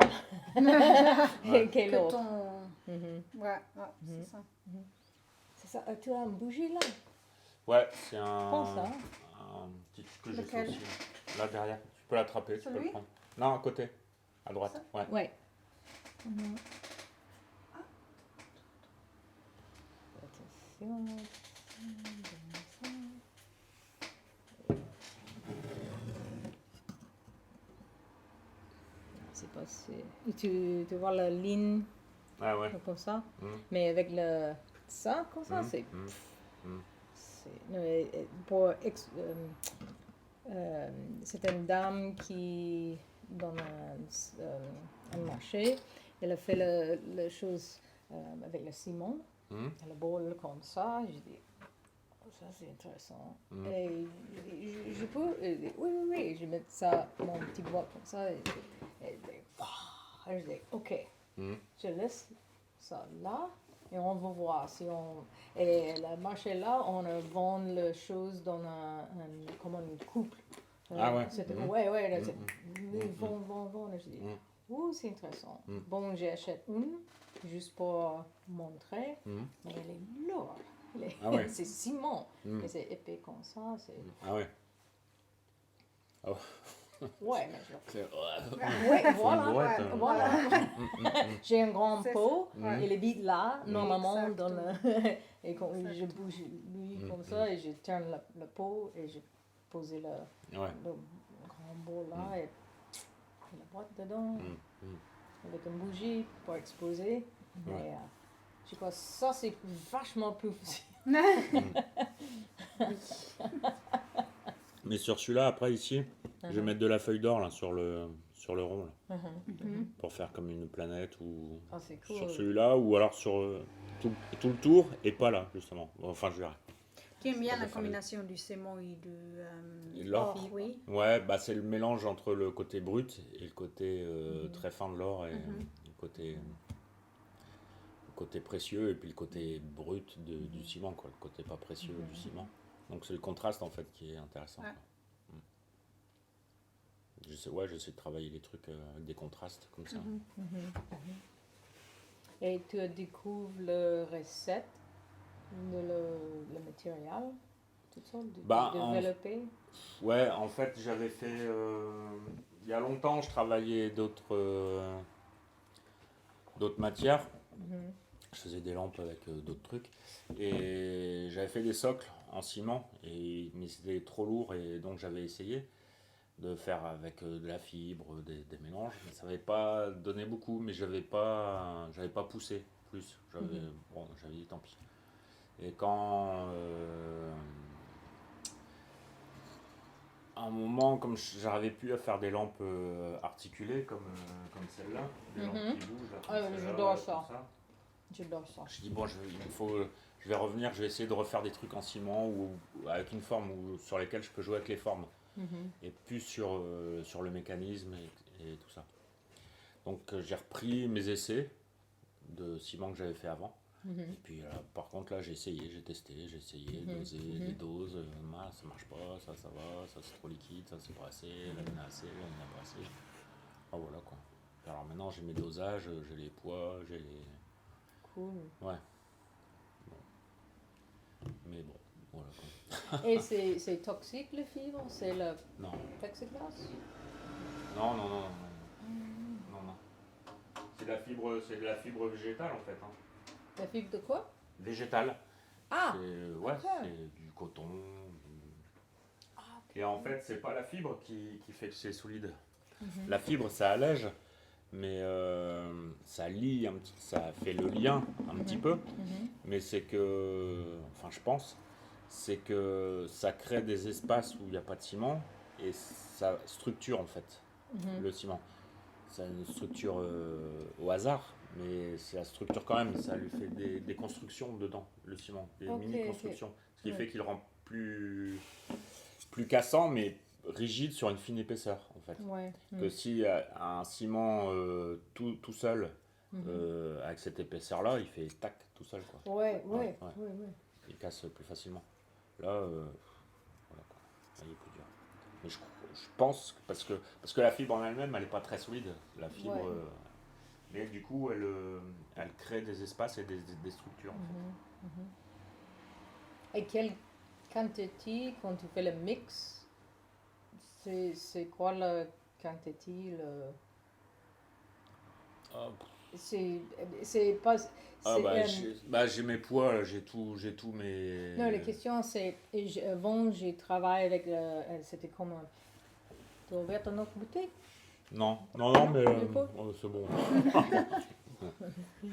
Ouais. que Que l'autre. ton... Mhm. Ouais, Mhm. c'est ça. C'est ça. Tu as une bougie là? Ouais, c'est un. Prends ça. Un petit truc que j'ai fait Lequel? aussi. Là derrière. Tu peux l'attraper, tu peux Celui? le prendre. Non, à côté. À droite. Ça? Ouais. Ouais. Mhm. Attention. C'est passé. Et tu vois la ligne Ah ouais. comme ça? Mm. Mais avec le ça, comme ça, Mm, c'est... mm, mm. non, c'est une dame qui, dans un marché, elle a fait la chose avec le ciment, Mm. le bol comme ça. J'ai dit, oh, ça c'est intéressant. Mm. Et je peux, oui, je mets ça, mon petit boîte comme ça. Et je dis, ok, Mm. je laisse ça là. Et on va voir si on... Et le marché là, on vend les choses dans comme un couple. Ah ouais. Ouais, là, Mm, c'est... Vend. Je dis, oh, c'est intéressant. Mm. Bon, j'achète une, juste pour montrer. Mm. Mais elle est lourde. Ah ouais. C'est ciment. Mm. Et c'est épais comme ça. Ah ouais. Ouais, mais je... C'est- Ouais, Faut une voilà. brouette, ouais, Voilà. J'ai un grand C'est pot. ça, ouais. Il habite là, normalement, Exactement. dans le... et quand je Exactement. bouge lui comme ça, et je tourne le pot, et je pose le Ouais. grand bol là, et la boîte dedans, Mm. Mm. avec une bougie pour exposer. Mais Ouais. je crois que ça, c'est vachement plus facile. Mais sur celui-là, après ici, je vais mettre de la feuille d'or là sur le rond là, Mhm. pour faire comme une planète ou Ah, c'est cool. sur celui-là ou alors sur tout le tour et pas là justement. Enfin, je verrai. Tu aimes bien Ça la va faire combinaison du ciment et Et de l'or. or, oui. Ouais, bah c'est le mélange entre le côté brut et le côté très fin de l'or et le côté précieux et puis le côté brut du ciment quoi, le côté pas précieux du ciment. Donc c'est le contraste en fait qui est intéressant. Ouais. Quoi. J'essaie de travailler les trucs avec des contrastes comme ça. Et tu découvres la recette de le matériel, tout ça, Bah, en- développer. Ouais, en fait, j'avais fait. Il y a longtemps, je travaillais d'autres matières. Mhm. Je faisais des lampes avec d'autres trucs. Et j'avais fait des socles en ciment, mais c'était trop lourd, et donc j'avais essayé de faire avec de la fibre, des mélanges. Mais ça n'avait pas donné beaucoup, mais j'avais pas poussé plus. J'avais dit tant pis. Et quand. À un moment, comme j'arrivais plus à faire des lampes articulées comme celle-là, des lampes qui bougent, là, comme Ah, celle-là, j'adore comme ça. J'adore ça. je dis bon, je vais revenir, je vais essayer de refaire des trucs en ciment ou avec une forme sur lesquelles je peux jouer avec les formes Mhm. et plus sur le mécanisme et tout ça. Donc j'ai repris mes essais de ciment que j'avais fait avant. Et puis par contre là j'ai essayé, j'ai testé, j'ai essayé, dosé des doses, ça marche pas, ça va, ça c'est trop liquide, ça c'est pas assez, là il y en a assez, là il y en a pas assez. Ah voilà quoi. Alors maintenant j'ai mes dosages, j'ai les poids, j'ai les... Cool. Ouais. Bon. Mais bon, voilà quoi. Et c'est toxique le fibre? C'est le Non, plexiglas? non, non, non, non, non, non. C'est de la fibre végétale en fait. Hein. La fibre de quoi? Végétale. Ah! Ouais, ok. c'est du coton. Et en fait, c'est pas la fibre qui fait que c'est solide. La fibre, ça allège, mais ça lie un petit, ça fait le lien un petit peu. Mais c'est que, enfin, je pense, c'est que ça crée des espaces où il n'y a pas de ciment et ça structure en fait le ciment. C'est une structure au hasard, mais ça structure quand même, ça lui fait des constructions dedans, le ciment, des Ok, mini-constructions. Ce qui Ouais. fait qu'il rend plus cassant, mais rigide sur une fine épaisseur, en fait. Ouais. Que si un ciment tout seul, avec cette épaisseur-là, il fait tac tout seul, quoi. Ouais. Ouais. Il casse plus facilement. Là, voilà, quoi. Là, il est plus dur. Mais je pense, parce que la fibre en elle-même, elle n'est pas très solide. La fibre, Ouais. mais du coup, elle crée des espaces et des structures. En fait. Et quelle quantité, quand tu fais le mix, c'est quoi la quantité? Ah, C'est pas. j'ai mes poids, là, j'ai tout mes. Non, la question c'est. Avant, j'ai travaillé avec. C'était comme. Tu as ouvert ton autre bouteille? Non, mais Les poids? c'est bon.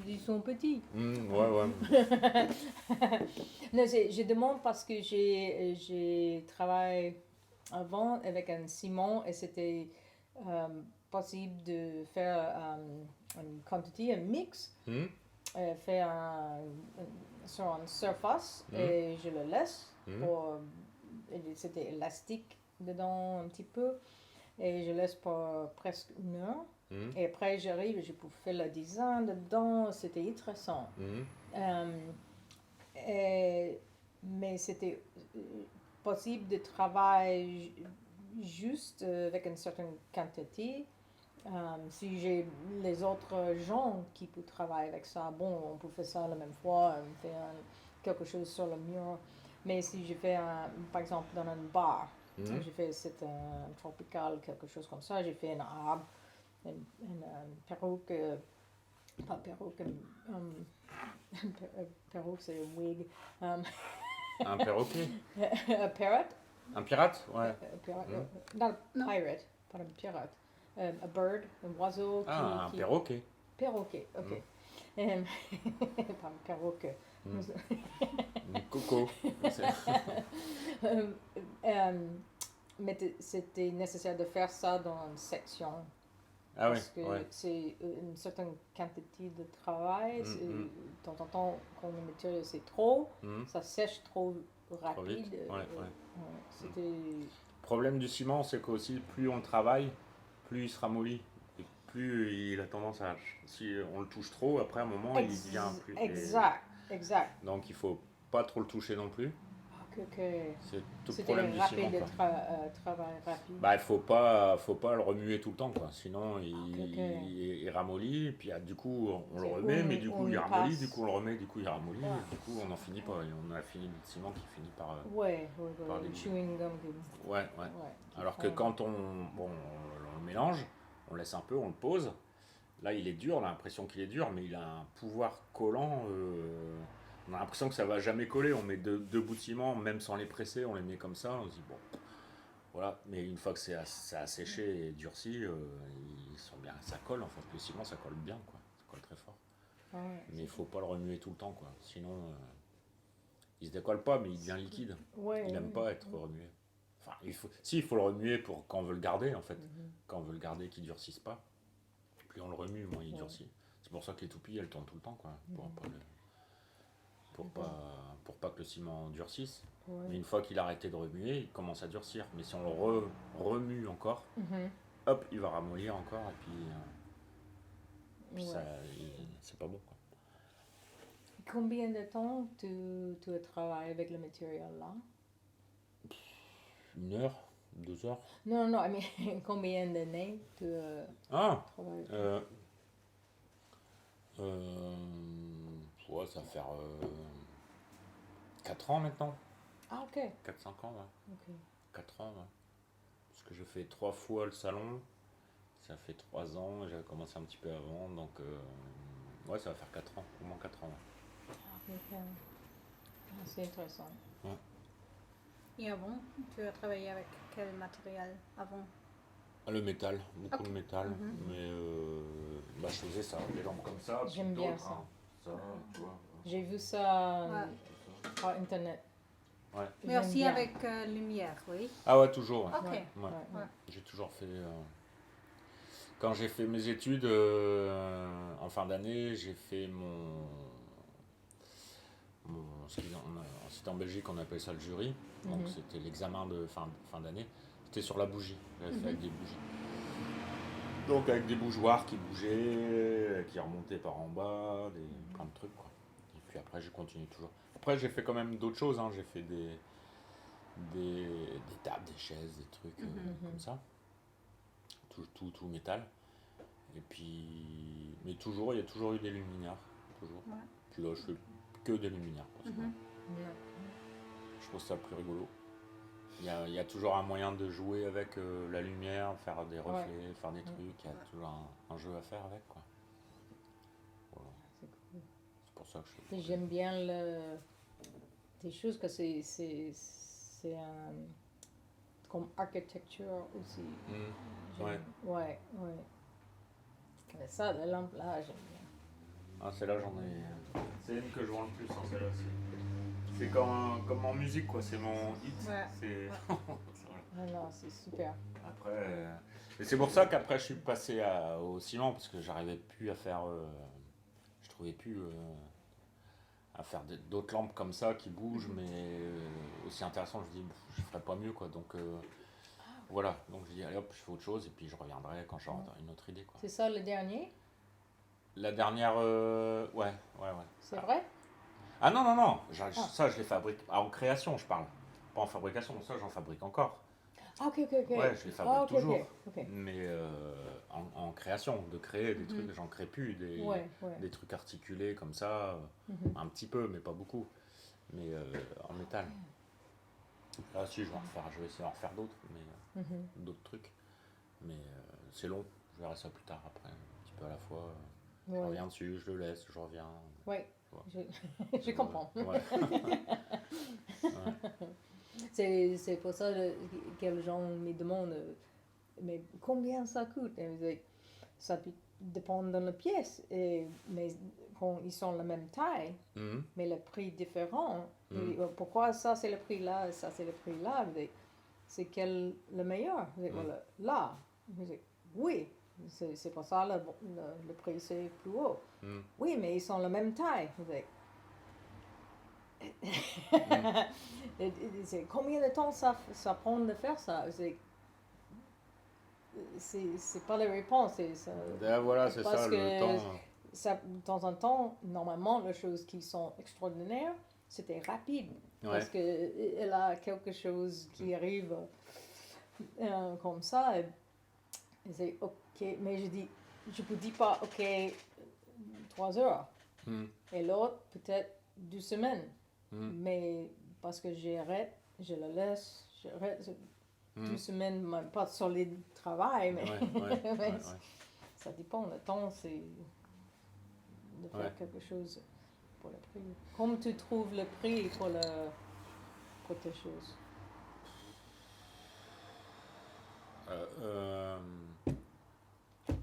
Ils sont petits. Ouais. Non, je demande parce que j'ai travaillé avant avec un ciment et c'était possible de faire une quantité, un mix, faire sur une surface et je le laisse. C'était élastique dedans un petit peu et je laisse pour presque 1 heure. Et après, j'arrive, je peux faire le design dedans, c'était intéressant. Mais c'était possible de travailler juste avec une certaine quantité. Si j'ai les autres gens qui peuvent travailler avec ça, bon, on peut faire ça la même fois, faire quelque chose sur le mur. Mais si je fais, par exemple, dans un bar, j'ai fait c'est un tropical, quelque chose comme ça, j'ai fait un arbre, une perruque, pas perruque, perruque c'est un wig. Un perroquet. Un parrot. Un pirate, ouais. Not a pirate, pas un pirate. A bird, un oiseau qui... Ah, un perroquet. Perroquet, ok. Pas un perroquet. Un coco. Mais c'était nécessaire de faire ça dans une section. Ah Parce que ouais. c'est une certaine quantité de travail. De temps en temps, quand le matériel c'est trop, ça sèche trop rapide. vite. Ouais. C'était... Le problème du ciment, c'est qu'aussi, plus on le travaille, plus il se ramollit. Et plus il a tendance à... Si on le touche trop, après, à un moment, il devient plus... Exact. Donc, il faut pas trop le toucher non plus. C'est tout le problème du ciment, quoi. Travail rapide. Bah, il faut pas le remuer tout le temps, quoi. Sinon, il ramollit, et puis du coup, on le remet, mais du coup, il ramollit, du coup, on le remet, du coup, il ramollit, et du coup, on n'en finit pas. Et on a fini le ciment qui finit par... par le des- chewing gum. Ouais. Alors que quand on le mélange, on laisse un peu, on le pose. Là, il est dur, on a l'impression qu'il est dur, mais il a un pouvoir collant. On a l'impression que ça va jamais coller. On met deux bouts de ciment, même sans les presser, on les met comme ça. On se dit, bon, voilà. Mais une fois que ça a séché et durci, ils sont bien, ça colle en fait. Le ciment, ça colle bien, quoi. Ça colle très fort. Mais il faut pas le remuer tout le temps, quoi. Sinon, il se décolle pas, mais il devient liquide. Il n'aime pas être remué. Enfin, il faut le remuer pour quand on veut le garder, en fait. Quand on veut le garder, qu'il durcisse pas. Plus on le remue, moins il durcit. C'est pour ça que les toupies, elles tournent tout le temps, quoi. Pour pas que le ciment durcisse. Mais une fois qu'il a arrêté de remuer, il commence à durcir. Mais si on le remue encore, hop, il va ramollir encore. Et puis Puis Ouais. c'est pas bon, quoi. Combien de temps tu as travaillé avec le matériel là? 1 heure, 2 heures. Non, non, mais combien d'années tu as Ah, travaillé? ouais, ça va faire 4 ans maintenant. Ah, ok. 4-5 ans, ouais. Ok. 4 ans, ouais. Parce que je fais 3 fois le salon. Ça fait 3 ans, et j'avais commencé un petit peu avant, donc ouais, ça va faire 4 ans, au moins 4 ans. Ouais. Ok. Ah, c'est intéressant. Et avant, tu as travaillé avec quel matériel avant? Ah, le métal, beaucoup Ok. de métal, Mhm. mais bah, je faisais ça, des lampes comme ça, puis J'aime bien d'autres, ça. hein. Ça, tu vois. J'ai vu ça Ouais. par internet. Ouais. Mais J'aime aussi bien. avec lumière, oui. Ah ouais, toujours, ouais. Ok. Ouais, Ouais. ouais, ouais. J'ai toujours fait. Quand j'ai fait mes études en fin d'année, j'ai fait c'était en Belgique, on appelle ça le jury. Donc Mhm. c'était l'examen de fin d'année. C'était sur la bougie. J'avais fait avec des bougies. Donc avec des bougeoirs qui bougeaient, qui remontaient par en bas, plein de trucs, quoi. Et puis après, je continue toujours. Après, j'ai fait quand même d'autres choses, hein. J'ai fait des tables, des chaises, des trucs comme ça. Tout métal. Et puis, mais toujours, il y a toujours eu des luminaires. Toujours. Ouais. Puis là, je fais que des luminaires, quoi. Mhm. Ouais. Je trouve ça plus rigolo. Il y a toujours un moyen de jouer avec la lumière, faire des reflets, faire des trucs. Il y a toujours un jeu à faire avec, quoi. Voilà. C'est cool. C'est pour ça que je Et fais. j'aime bien des choses que c'est un comme architecture aussi. J'aime- Ouais. Ouais, ouais. Mais ça, la lampe là, j'aime bien. Ah, celle-là, j'en ai. C'est une que je vends le plus, hein, celle-là aussi. C'est comme en musique, quoi. C'est mon hit. Ouais. C'est. Ah non, c'est super. Après, et c'est pour ça qu'après je suis passé au ciment parce que j'arrivais plus à faire, je trouvais plus à faire d'autres lampes comme ça qui bougent, mais aussi intéressant. Je dis, je ferais pas mieux, quoi. Donc voilà. Donc je dis, allez hop, je fais autre chose et puis je reviendrai quand j'aurai une autre idée, quoi. C'est ça le dernier? La dernière, ouais. C'est vrai? Ah non, non, non. Ça je les fabrique en création, je parle. Pas en fabrication. Ça j'en fabrique encore. Ah, ok, ok, ok. Ouais, je les fabrique Ah, ok, toujours. ok, ok. Mais en création, de créer des trucs, j'en crée plus, Ouais, ouais. des trucs articulés comme ça, un petit peu, mais pas beaucoup, mais en métal. Là, si, je vais essayer d'en refaire d'autres, mais d'autres trucs. Mais c'est long, je verrai ça plus tard après, un petit peu à la fois. Je Ouais. reviens dessus, je le laisse, je reviens. Ouais, Ouais. je comprends. Ouais. C'est pour ça que les gens me demandent, mais combien ça coûte? Et je dis, ça peut dépendre de la pièce, mais quand ils sont la même taille, Mhm. mais le prix différent. Et pourquoi ça c'est le prix là, et ça c'est le prix là? Je dis, c'est quel le meilleur? Je dis, voilà, là. Je dis, oui, c'est pour ça le prix c'est plus haut. Mhm. Oui, mais ils sont la même taille. Je dis, c'est combien de temps ça prend de faire ça? C'est pas la réponse. Voilà, c'est Parce ça, que le temps. ça, de temps en temps, normalement, les choses qui sont extraordinaires, c'était rapide. Ouais. Parce qu'elle a quelque chose qui arrive comme ça. Et c'est ok. Mais je ne vous dis pas, ok, 3 heures. Mhm. Et l'autre, peut-être 2 semaines. Mhm. Mais parce que j'arrête, je le laisse, j'arrête. 2 Mhm. semaines, même pas sur le travail, mais, Ouais. ça dépend. Le temps, c'est de faire Ouais. quelque chose pour le prix. Comme tu trouves le prix pour tes choses?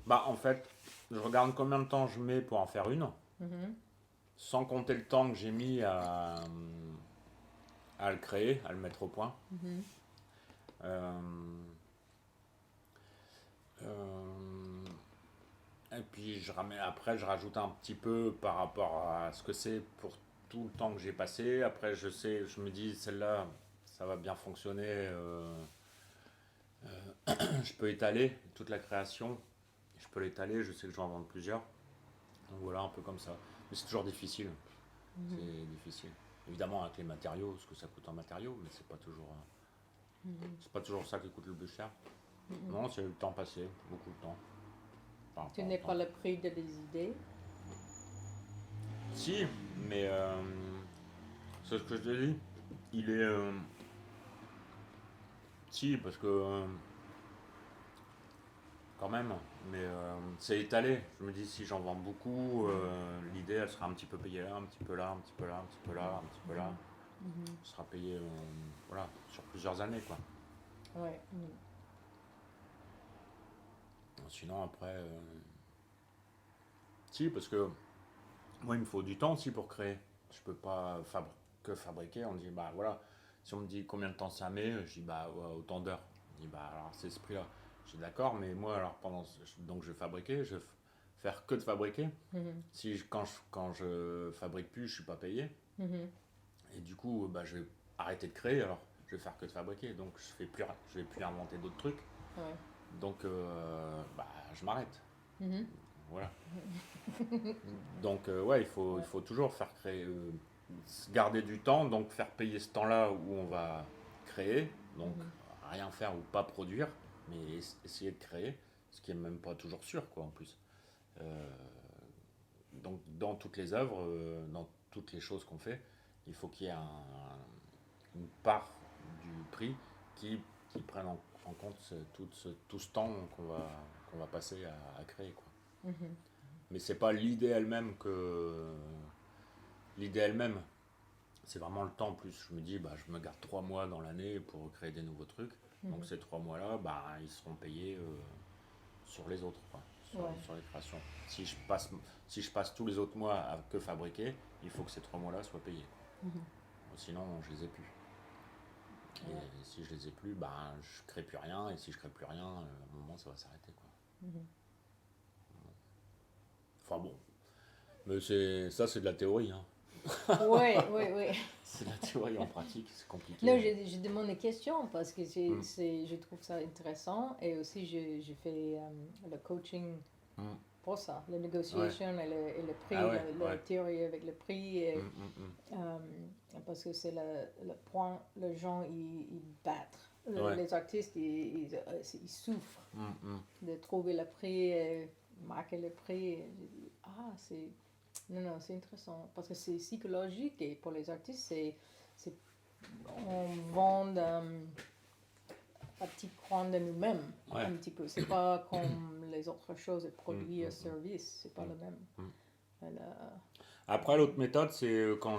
Bah en fait, je regarde combien de temps je mets pour en faire une, Mhm. sans compter le temps que j'ai mis à le créer, à le mettre au point. Mhm. Euh, euh, et puis après, je rajoute un petit peu par rapport à ce que c'est pour tout le temps que j'ai passé. Après, je me dis, celle-là, ça va bien fonctionner. Je peux étaler toute la création. Je peux l'étaler, je sais que je vais en vendre plusieurs. Donc voilà, un peu comme ça. Mais c'est toujours difficile. C'est difficile. Évidemment avec les matériaux, ce que ça coûte en matériaux, mais c'est pas toujours ça qui coûte le plus cher. Non, c'est le temps passé, beaucoup de temps. Enfin, Tu pas n'es le pas temps. le prix de des idées. Si, mais c'est ce que je te dis. Il est. Si, parce que. Quand même, mais c'est étalé. Je me dis, si j'en vends beaucoup, l'idée, elle sera un petit peu payée là, un petit peu là, un petit peu là, un petit peu là, un petit peu là. Elle sera payée voilà, sur plusieurs années, quoi. Ouais. Sinon, après. Si, parce que moi, il me faut du temps aussi pour créer. Je peux pas que fabriquer. On dit, bah voilà, si on me dit combien de temps ça met, je dis, bah ouais, autant d'heures. On dit, bah alors c'est ce prix-là. Je dis, d'accord, mais moi, alors donc je vais fabriquer, je vais faire que de fabriquer. Si quand je fabrique plus, je suis pas payé. Et du coup, bah, je vais arrêter de créer, alors je vais faire que de fabriquer. Donc je vais plus inventer d'autres trucs. Ouais. Donc bah, je m'arrête. Voilà. Donc ouais, il faut toujours faire créer, garder du temps, donc faire payer ce temps-là où on va créer, donc rien faire ou pas produire, mais essayer de créer, ce qui est même pas toujours sûr, quoi, en plus. Euh, donc dans toutes les œuvres, dans toutes les choses qu'on fait, il faut qu'il y ait une part du prix qui prenne en compte tout ce temps qu'on va passer à créer, quoi. Mais c'est pas l'idée elle-même l'idée elle-même, c'est vraiment le temps. Plus je me dis, bah, je me garde 3 mois dans l'année pour créer des nouveaux trucs. Donc ces 3 mois-là, bah, ils seront payés sur les autres, quoi, sur les créations. Si je passe tous les autres mois à que fabriquer, il faut que ces 3 mois-là soient payés. Sinon, je les ai plus. Et si je les ai plus, bah, je crée plus rien. Et si je crée plus rien, à un moment, ça va s'arrêter, quoi. Enfin bon, mais c'est de la théorie, hein. Oui, oui, oui. C'est de la théorie, en pratique, c'est compliqué. Non, je demande des questions parce que je trouve ça intéressant et aussi je fais le coaching pour ça, la négociation et le prix, Ah ouais, la ouais. théorie avec le prix. Et, parce que c'est le point, les gens ils battent. Ouais. Les artistes ils souffrent de trouver le prix, marquer le prix. Et je dis, non, c'est intéressant parce que c'est psychologique et pour les artistes, on vend un petit coin de nous-mêmes, Ouais. un petit peu. C'est pas comme les autres choses, produits, services, c'est pas le même. Après, l'autre méthode, c'est quand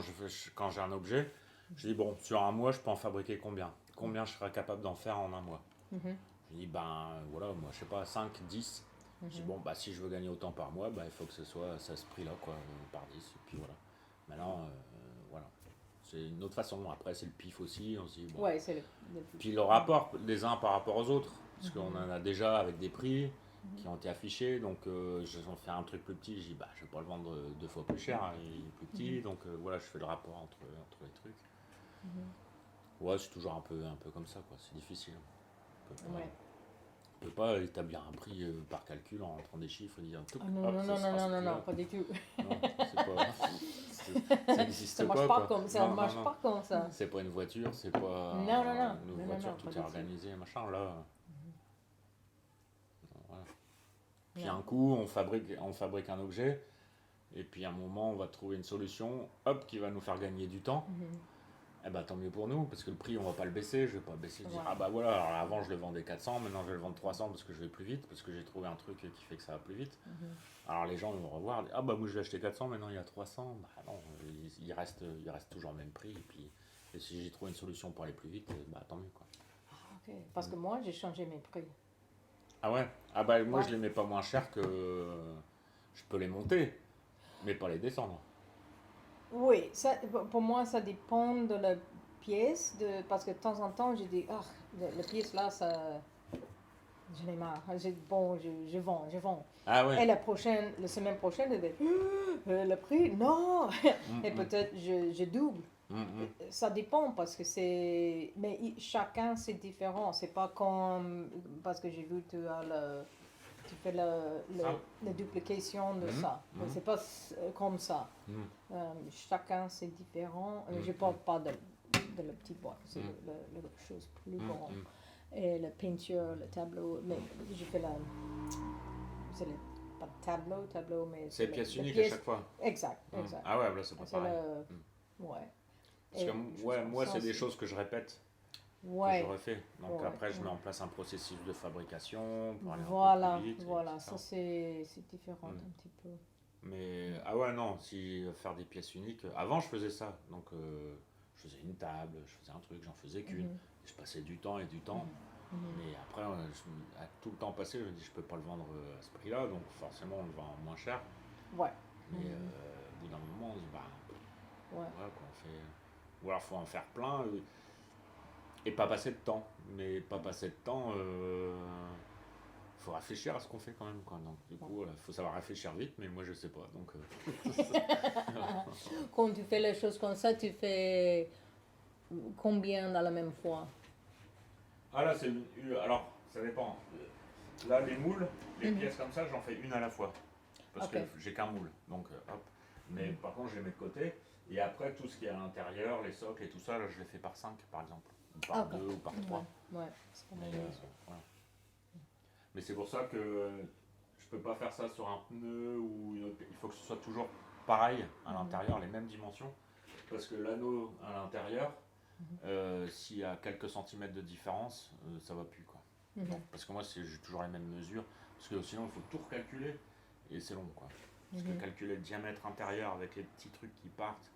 j'ai un objet, je dis, bon, sur un mois, je peux en fabriquer combien? Combien je serai capable d'en faire en un mois? Je dis, ben voilà, moi, je sais pas, 5, 10. Je dis, bon, bah, si je veux gagner autant par mois, bah, il faut que ce soit à ce prix-là, quoi, par 10. Et puis voilà. Maintenant, voilà. C'est une autre façon. Après, c'est le pif aussi. On se dit, bon. Ouais, c'est le Puis le rapport des uns par rapport aux autres. Parce qu'on en a déjà avec des prix qui ont été affichés. Donc, je vais faire un truc plus petit. Je dis, bah, je vais pas le vendre 2 fois plus cher. Hein, il est plus petit. Donc, voilà, je fais le rapport entre les trucs. Ouais, c'est toujours un peu comme ça, quoi. C'est difficile. On peut pas établir un prix par calcul en rentrant des chiffres et dire tout. Non, pas du tout. Non, c'est pas. Ça n'existe Ça pas. marche pas Quoi. comme ça. Non, Marche non. pas comme ça. C'est pas une voiture, c'est pas Non. une voiture, tout pas est du tout. organisé, machin. Là. Voilà. Puis un coup, on fabrique un objet, et puis à un moment, on va trouver une solution, hop, qui va nous faire gagner du temps. Eh ben, tant mieux pour nous, parce que le prix, on va pas le baisser. Je vais pas baisser, dire, ah bah voilà, alors avant je le vendais 400, maintenant je vais le vendre 300 parce que je vais plus vite, parce que j'ai trouvé un truc qui fait que ça va plus vite. Alors les gens vont revoir, ah bah moi je l'ai acheté 400, maintenant il y a 300. Bah non, il reste toujours le même prix. Et si j'ai trouvé une solution pour aller plus vite, bah tant mieux, quoi. Ok. Parce que moi, j'ai changé mes prix. Ah ouais? Ah bah moi je les mets pas moins cher que je peux les monter, mais pas les descendre. Oui, pour moi, ça dépend de la pièce, parce que de temps en temps, je dis, la pièce là, j'en ai marre. Je vends. Ah ouais. Et la semaine prochaine, je dis, le prix, non. Et peut-être je double. Ça dépend parce que mais chacun c'est différent. C'est pas comme, parce que j'ai vu tu as tu fais Ça. la duplication de Mhm, ça. mhm. C'est pas comme ça. Mhm. Chacun c'est différent. Je Mhm. parle pas de la petite boîte, c'est Mhm. la chose plus Mhm, grande. mhm. Et la peinture, le tableau, mais je fais c'est pas le tableau, mais C'est la- pièce la unique pièce- à chaque fois. Exact, Mhm. exact. Ah ouais, là c'est pas C'est pareil. ouais. Parce que Et ouais, chose moi comme c'est ça, des choses que je répète, que Ouais, je refais. Donc Ouais, après je mets ouais. en place un processus de fabrication pour aller un voilà, peu plus vite. voilà. etc. Ça c'est différent Mm. un petit peu. Mais ah ouais non, si faire des pièces uniques. Avant je faisais ça, donc je faisais une table, je faisais un truc, j'en faisais qu'une. Mhm, Je passais du temps et du temps. mhm. Mais après, à tout le temps passé, je me dis je peux pas le vendre à ce prix-là, donc forcément on le vend moins cher. Ouais, Mais Mhm. au bout d'un moment, on se dit bah ouais. voilà quoi, on fait. Ou alors faut en faire plein et pas passer de temps. Mais pas passer de temps, faut réfléchir à ce qu'on fait quand même quoi. Donc du coup, faut savoir réfléchir vite, mais moi je sais pas. Donc Quand tu fais les choses comme ça, tu fais combien dans la même fois? ah là c'est alors ça dépend. Là les moules, les Mhm. pièces comme ça, j'en fais une à la fois. Parce Ok. que j'ai qu'un moule, donc hop. Mais par contre, je les mets de côté. Et après, tout ce qui est à l'intérieur, les socles et tout ça, là, je les fais par 5 par exemple. Ou par Ah, ok. 2 ou par 3. Ouais, c'est pas Mais, mal. voilà. Mais c'est pour ça que je peux pas faire ça sur un pneu ou une autre. Il faut que ce soit toujours pareil à l'intérieur, les mêmes dimensions. Parce que l'anneau à l'intérieur, s'il y a quelques centimètres de différence, ça va plus quoi. Mhm. Donc, parce que moi, j'ai toujours les mêmes mesures. Parce que sinon, il faut tout recalculer. Et c'est long quoi. Parce que calculer le diamètre intérieur avec les petits trucs qui partent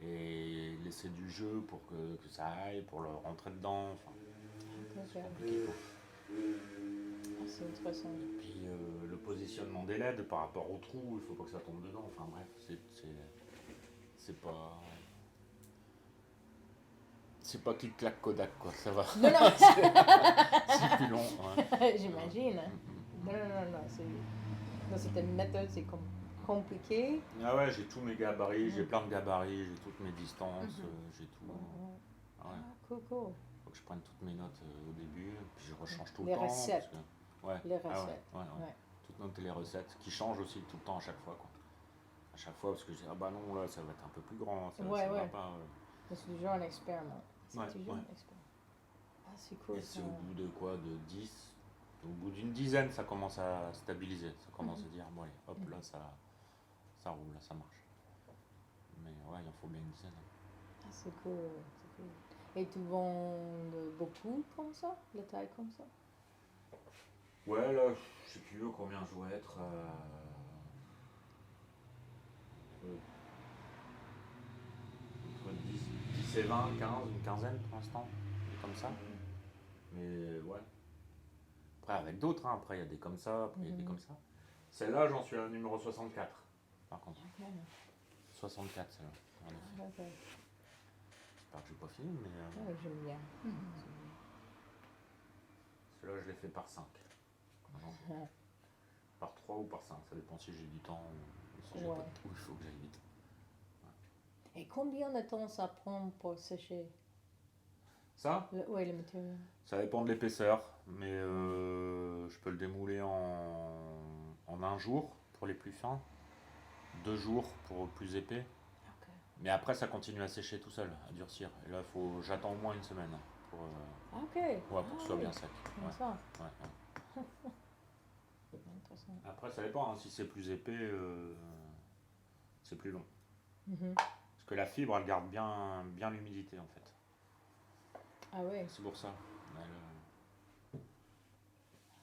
et laisser du jeu pour que ça aille, pour le rentrer dedans. Enfin, Ok. c'est compliqué quoi. Ah, c'est intéressant. Puis le positionnement des LED par rapport au trou, il faut pas que ça tombe dedans. Enfin bref, c'est pas. C'est pas clic-clac Kodak quoi, ça va. Non, non, C'est plus long. Ouais. j'imagine. Non, c'est une méthode, c'est compliqué. Ah ouais, j'ai tous mes gabarits, j'ai plein de gabarits, j'ai toutes mes distances, j'ai tout. Ah ouais. Ah, cool. Faut que je prenne toutes mes notes au début, puis je rechange tout Les le temps. recettes. Parce que, ouais. Les Ah ouais, recettes. ouais. Ouais. Toutes noter les recettes, qui changent aussi tout le temps à chaque fois. Quoi. À chaque fois, parce que je dis, ah bah non, là, ça va être un peu plus grand, ça va pas. C'est toujours un expériment. C'est Ouais, toujours ouais. un expériment. Ah, c'est cool. Et c'est ça. au bout de quoi, de 10, au bout d'une dizaine, ça commence à stabiliser. Ça commence à dire, bon allez, hop, là, ça roule, là, ça marche. Mais ouais, il en faut bien une dizaine. Ah, c'est cool. Et tu vends beaucoup comme ça, la taille comme ça? Ouais, là, je sais plus combien je dois être. Entre 10 et 20, 15, une quinzaine pour l'instant, comme ça. Mais ouais. Après, avec d'autres, hein. Après, il y a des comme ça, après, il y a des comme ça. Celle-là, j'en suis à la numéro 64, par contre. Ok. 64, celle-là. en effet. Ok. J'espère que j'ai pas fini, mais Ouais, j'aime bien. celle-là, je l'ai fait par 5. Par 3 ou par 5, ça dépend si j'ai du temps ou si j'ai Ouais. pas de tout, il faut que j'aille vite. Et combien de temps ça prend pour sécher Ça, le matériel? ça dépend de l'épaisseur, mais je peux le démouler en un jour pour les plus fins, 2 jours pour le plus épais. Ok. Mais après, ça continue à sécher tout seul, à durcir. Et là, j'attends au moins une semaine pour, Ok. pour que ce soit bien sec. Comme Ouais, ça. ouais. Intéressant. Après, ça dépend. Hein. Si c'est plus épais, c'est plus long. Mhm. Parce que la fibre, elle garde bien l'humidité en fait. Ah ouais. C'est pour ça.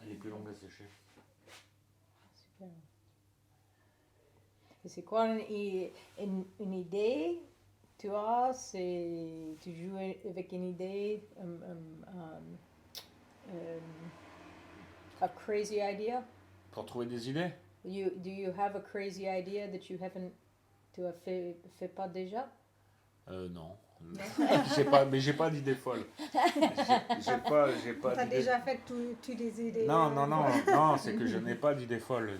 Elle est plus longue à sécher. Super. Et c'est quoi une idée tu as? Tu joues avec une idée, a crazy idea? Pour trouver des idées? Do you have a crazy idea that tu as fait pas déjà? Non. J'ai pas d'idée folle. J'ai pas T'as d'idée. déjà fait toutes les idées. Non, c'est que je n'ai pas d'idée folle.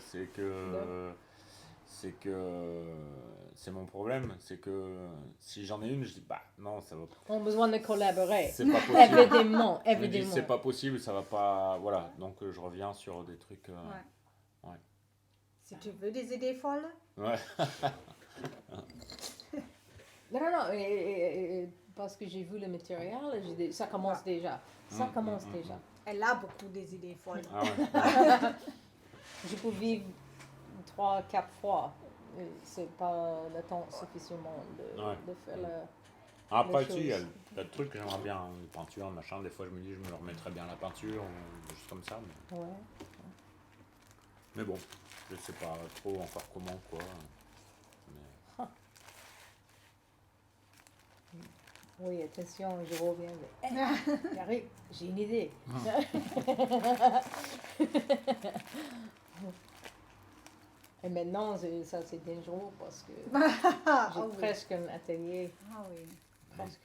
C'est mon problème. C'est que si j'en ai une, je dis bah non, ça va pas. On a besoin de collaborer. C'est pas possible. Évidemment, Je me dis évidemment. c'est pas possible, ça va pas. Voilà, donc je reviens sur des trucs. Si tu veux des idées folles, Ouais. Non, parce que j'ai vu le matériel, ça commence déjà. Ça commence déjà. elle a beaucoup des idées folles. Ah ouais. Je peux vivre 3-4 fois. C'est pas le temps suffisamment Ouais. de faire le... Après, les si, il y a choses. le truc que j'aimerais bien, hein, les peintures, machin. Des fois, je me dis, je me remettrais bien la peinture, ou juste comme ça. Ouais. Mais bon, je sais pas trop encore comment, quoi. Mais- Oui, attention, je reviens. J'arrive, j'ai une idée. Et maintenant, ça c'est dangereux parce que Ah j'ai oui. presque un atelier. Ah oui. Presque.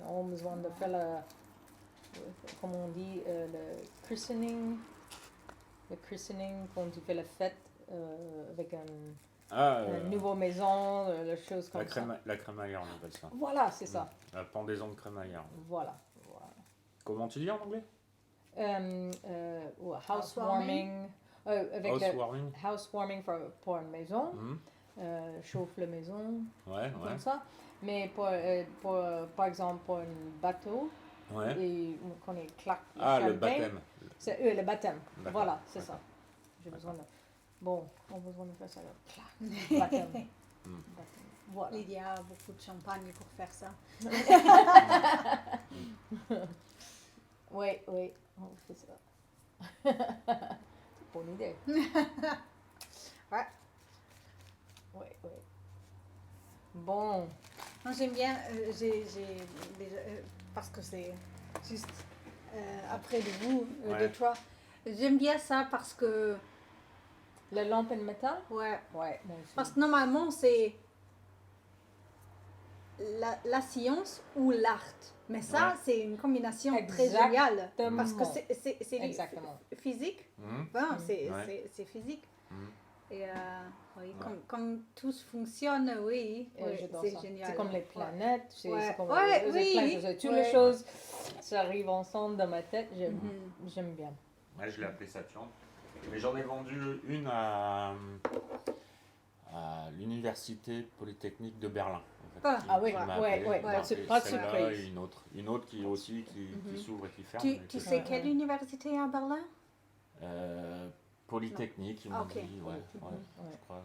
On a besoin de faire comme on dit, le christening. Le christening, quand tu fais la fête avec Ah, une nouvelle maison, les choses comme ça. la crémaillère, on appelle ça. Voilà, c'est ça. La pendaison de crémaillère. Voilà. Comment tu dis en anglais? Housewarming. Avec le Housewarming. housewarming pour une maison. Mhm. Chauffe la maison, Ouais, comme ça. Mais par exemple, pour un bateau, ouais. et quand il claque le Ah, le champagne, baptême. c'est le baptême. D'accord. Voilà, c'est ça. D'accord. J'ai besoin de... Bon, on a besoin de faire ça. Clac. Baptême. Mm. Baptême. Voilà. Lydia a beaucoup de champagne pour faire ça. Oui, on fait ça. Bonne idée. Ouais. Oui. Bon, Non, j'aime bien, j'ai déjà, parce que c'est juste après de vous, Ouais. de toi. J'aime bien ça parce que, la lampe en métal? ouais, Ouais, moi aussi. parce que normalement c'est la science ou l'art. Mais ça, Ouais. c'est une combination très Exactement. géniale. Parce que c'est Exactement. physique. Mhm. Enfin, Ouais. c'est physique. Mhm. Et oui, Ouais. comme tout fonctionne, oui, J'adore c'est ça. génial. C'est comme les planètes, c'est Ouais. comme Ouais, les oui, planètes, toutes ouais. les choses, ça arrive ensemble dans ma tête, Mhm. j'aime bien. Ouais, je l'ai appelée Saturne. Mais j'en ai vendu une à l'université polytechnique de Berlin. En fait, Ah, ah oui, qui m'a ouais, appelé. ouais, Donc, ouais, c'est c'est pas celle-là surprise. et une autre qui aussi qui s'ouvre et qui ferme. mais Tu que- sais Ouais, quelle ouais. université à Berlin? Polytechnique, ils m'ont Ok. dit, ouais, Ouais. je crois.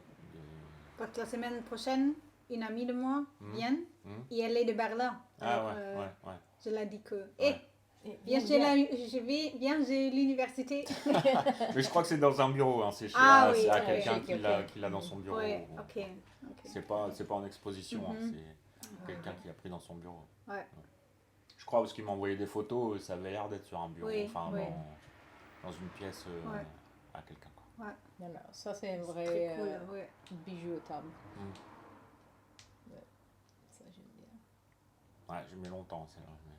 Parce que la semaine prochaine, une amie de moi Mhm. vient Mhm. et elle est de Berlin. Ah Alors, ouais. je l'ai dit que. Ouais. Viens chez l'université. Mais je crois que c'est dans un bureau, hein. C'est chez Ah oui, c'est à ouais, quelqu'un ok, qui l'a dans son bureau. Ouais, ok. C'est pas en exposition, hein, Mhm. c'est quelqu'un qui a pris dans son bureau. Ouais. Je crois parce qu'il m'a envoyé des photos, ça avait l'air d'être sur un bureau, Oui, enfin oui. dans une pièce Ouais. à quelqu'un. Quoi. Non, ça c'est un C'est vrai très cool, ouais. bijou à table. Mm. Ouais. Ça j'aime bien. Ouais, j'ai mis longtemps, c'est vrai. Mais...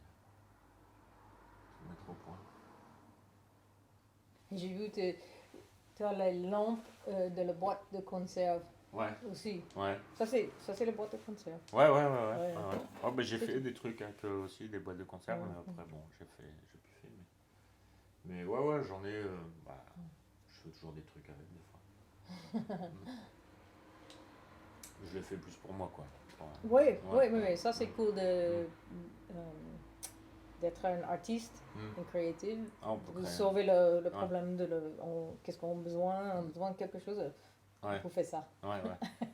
Je vais mettre au point. J'ai vu tu as les lampes de la boîte de conserve Ouais, aussi. ouais. Ça c'est la boîte de conserve. Ouais. Ouais. Oh, bah, j'ai C'est fait tout. des trucs avec aussi des boîtes de conserve, Ouais. mais après, bon, j'ai plus fait. Mais ouais, j'en ai. Je fais toujours des trucs avec des fois. Mm. Je le fais plus pour moi, quoi. Oui, Ouais. ça c'est cool d'être un artiste, Mm. un créatif, Ah, on peut de créer. sauver le problème qu'est-ce qu'on a besoin, on a besoin de quelque chose, Ouais. on fait ça. Ouais.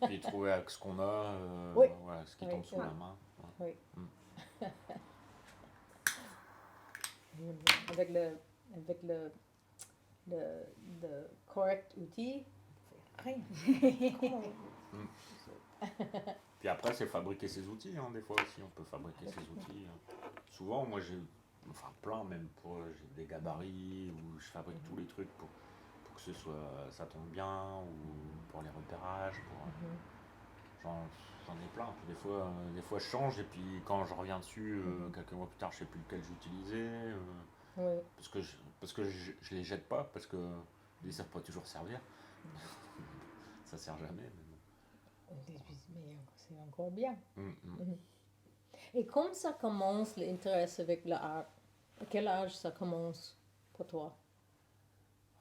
Puis trouver avec ce qu'on a, Oui. ouais, ce qui Oui, tombe sous oui. la main. Ouais. Avec le correct outil, on fait rien. Puis après, c'est fabriquer ses outils, hein, des fois aussi, on peut fabriquer ses outils. Hein. Souvent, moi plein même, j'ai des gabarits où je fabrique tous les trucs pour que ça tombe bien, ou pour les repérages, j'en ai plein. Puis des fois je change, et puis quand je reviens dessus, quelques mois plus tard, je sais plus lequel j'utilisais. Oui. Parce que je les jette pas, parce que ils savent pas toujours servir. Ça sert jamais. Mais Mais c'est encore bien. bon. Et quand ça commence l'intérêt avec l'art, à quel âge ça commence pour toi?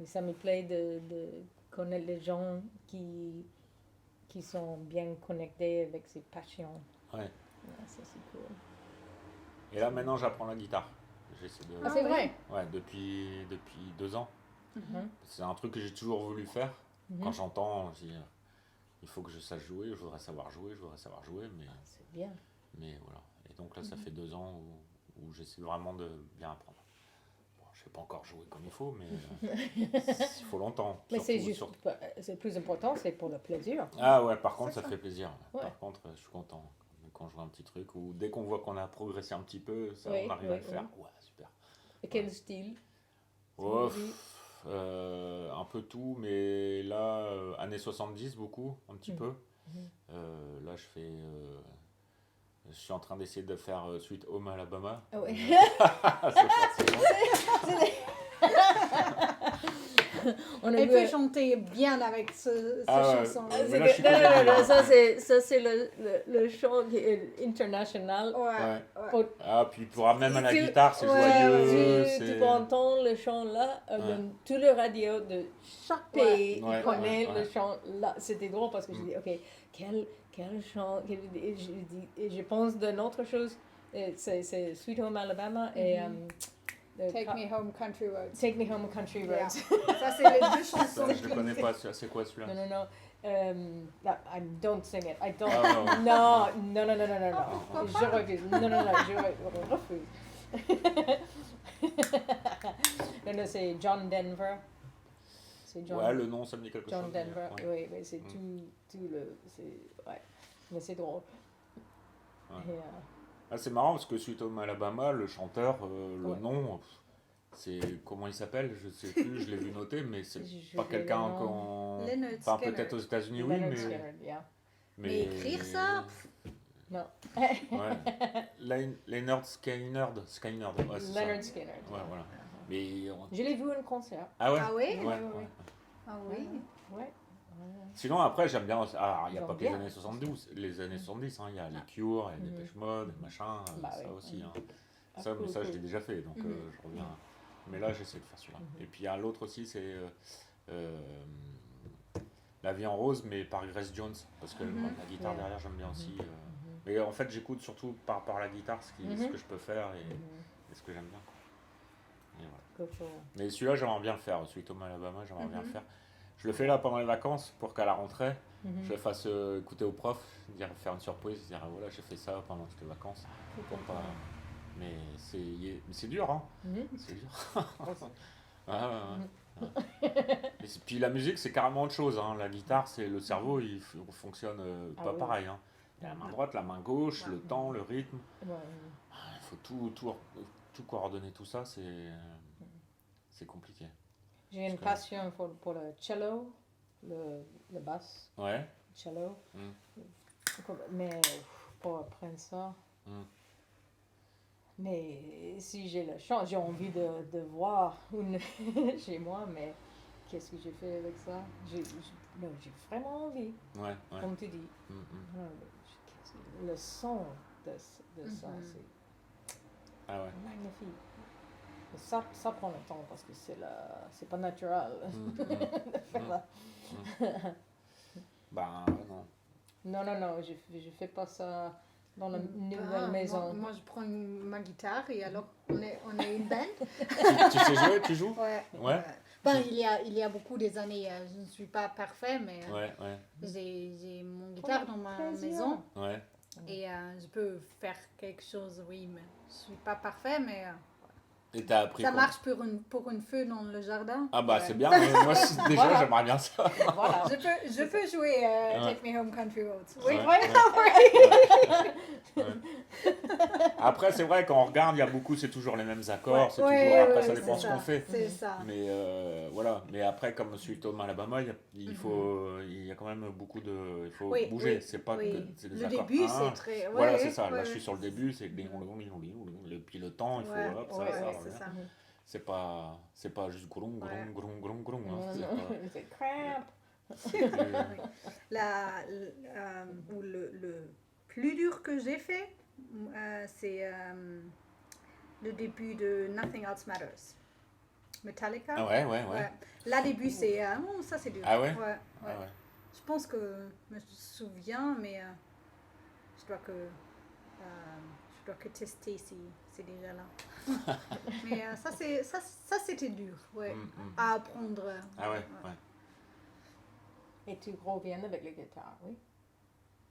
Et ça me plaît de connaître les gens qui sont bien connectés avec ses passions. Ouais. Ouais, ça c'est cool. Et là, maintenant, j'apprends la guitare. J'essaie de... Ah, c'est vrai. Ouais, depuis 2 ans. Mhm. C'est un truc que j'ai toujours voulu faire. Mhm. Quand j'entends, je dis, il faut que je sache jouer, je voudrais savoir jouer, C'est bien. mais voilà. Et donc là, ça fait 2 ans où j'essaie vraiment de bien apprendre. Bon, je ne sais pas encore jouer comme il faut, mais il faut longtemps. Mais c'est surtout- juste, surtout- c'est le plus important, c'est pour le plaisir. Ah ouais, par contre, C'est ça ça. fait plaisir. Ouais. Par contre, je suis content. Quand je vois un petit truc, ou dès qu'on voit qu'on a progressé un petit peu, ça, Oui, on arrive à oui, le faire. Ouais, super. Et quel style? Oh, Oui. un peu tout, mais là, années 70, beaucoup, un petit peu. Là, je suis en train d'essayer de faire Sweet Home Alabama. Ah ouais. C'est forcément. On a Elle vu peut chanter bien avec cette Ah ouais. chanson. Ah, Mais c'est là, je suis non, complètement- ça c'est le chant qui est international. Ouais. Ouais. Pour- Ah, puis pour même à la Tu- guitare, c'est ouais, joyeux. tu c'est... peux entendre le chant là, dans tout le radio de chaque pays, Ouais, il connaît ouais, le ouais. chant là. C'était drôle parce que je dis, ok, quel chant, et je pense d'une autre chose, c'est Sweet Home Alabama et Take Me Home Country Roads. Take Me Home Country Yeah. Roads. Ça, c'est les deux chansons. Ça, je le connais pas, c'est quoi celui-là? Non. I don't sing it. I don't. Ah, ouais. Non. pourquoi Je refuse. Non, je refuse. Non, c'est John Denver. C'est John, Ouais, le nom, ça me dit quelque John chose. Denver. Ouais. Oui, mais c'est tout le. Ouais. Mais c'est drôle. Ouais. Et, Ah, c'est marrant parce que Sweet Home Alabama, le chanteur, le Ouais. nom, c'est comment il s'appelle? Je sais plus, je l'ai vu noter, mais c'est Je pas vais quelqu'un le nom. qu'on. Leonard Enfin, Skinner. peut-être aux États-Unis, oui, Leonard mais. Skinner, yeah. Mais écrire ça, Non. Ouais. Leonard Skinner. Ouais, c'est ça. Leonard Skinner. Ouais, voilà. Mais. Je l'ai vu en concert. Ah ouais? Ah oui? Ouais, Ouais. Ah oui. Ouais. Sinon, après, j'aime bien. Ah, il n'y a J'aime pas que les bien. années 72, les années 70, hein. Il y a les Cure, il y a Dépêche Mode, machin, Bah ça oui. aussi. Hein. Ah, Ça, cool, mais ça, je cool. l'ai déjà fait, donc je reviens. Mais là, j'essaie de faire celui-là. Et puis, il y a l'autre aussi, c'est La vie en rose, mais par Grace Jones, parce que la guitare Ouais. derrière, j'aime bien aussi. Mais en fait, j'écoute surtout par rapport à la guitare ce que je peux faire et ce que j'aime bien. Et voilà. Go for it. Mais celui-là, j'aimerais bien le faire. Sweet Home Alabama, j'aimerais bien le faire. Je le fais là pendant les vacances pour qu'à la rentrée, je le fasse écouter au prof, faire une surprise, dire voilà, j'ai fait ça pendant toutes les vacances. Pour pas... Mais c'est dur, hein. C'est dur. Et puis la musique, c'est carrément autre chose. Hein. La guitare, c'est le cerveau, il fonctionne pas oui. pareil. Hein. Il y a la main droite, la main gauche, le temps, le rythme. Ouais. Il faut tout coordonner, tout ça, c'est compliqué. J'ai une passion pour le cello, le basse, Ouais. cello. Mais pour apprendre ça. Mais si j'ai la chance, j'ai envie de voir une chez moi, mais qu'est-ce que j'ai fait avec ça? J'ai vraiment envie, Ouais, ouais. comme tu dis. Le son de ça, c'est Ah ouais. magnifique. Mais ça prend le temps parce que c'est pas naturel de faire ça. Bah non. Non, je fais pas ça dans la nouvelle Ah, maison. moi, je prends ma guitare et alors on est une band. Tu sais jouer, tu joues? Ouais. Ouais. Ben, il y a beaucoup des années, je ne suis pas parfait, mais Ouais. j'ai mon guitare dans ma plaisir. maison Ouais. et je peux faire quelque chose, oui, mais je ne suis pas parfait, mais Et t'as appris ça quoi? marche pour une feu dans le jardin. Ah bah Ouais. c'est bien, mais moi déjà Voilà. j'aimerais bien ça. Voilà. Je peux jouer Take Me Home Country Roads. Oui, Ouais, vraiment, ouais. Après c'est vrai quand on regarde, il y a beaucoup, c'est toujours les mêmes accords, Ouais. c'est toujours, après ça c'est dépend ce qu'on fait. C'est ça. Mais voilà, mais après comme Sweet Home Alabama, il y a quand même beaucoup de, il faut Oui, bouger, oui, c'est pas oui. que c'est des Le accords. début, Ah, c'est très... Ouais, voilà, c'est ça. Là, ouais, je suis sur le début, c'est et puis le temps, il faut Ouais, hop, ça, ouais, ça, ouais, revient. c'est ça. C'est pas juste grung Ouais. grung. Non, Hein, c'est non, pas- c'est crap. Ou le plus dur que j'ai fait, c'est le début de Nothing Else Matters. Metallica. Ah ouais. Ouais. Là, début, c'est... oh, ça, c'est dur. Ah ouais? Ouais. Ah ouais. Je pense que je me souviens, mais je dois que... je dois que tester si c'est déjà là. Mais ça, c'était dur, ouais. À apprendre. Ah ouais. Et tu reviens avec la guitare, oui?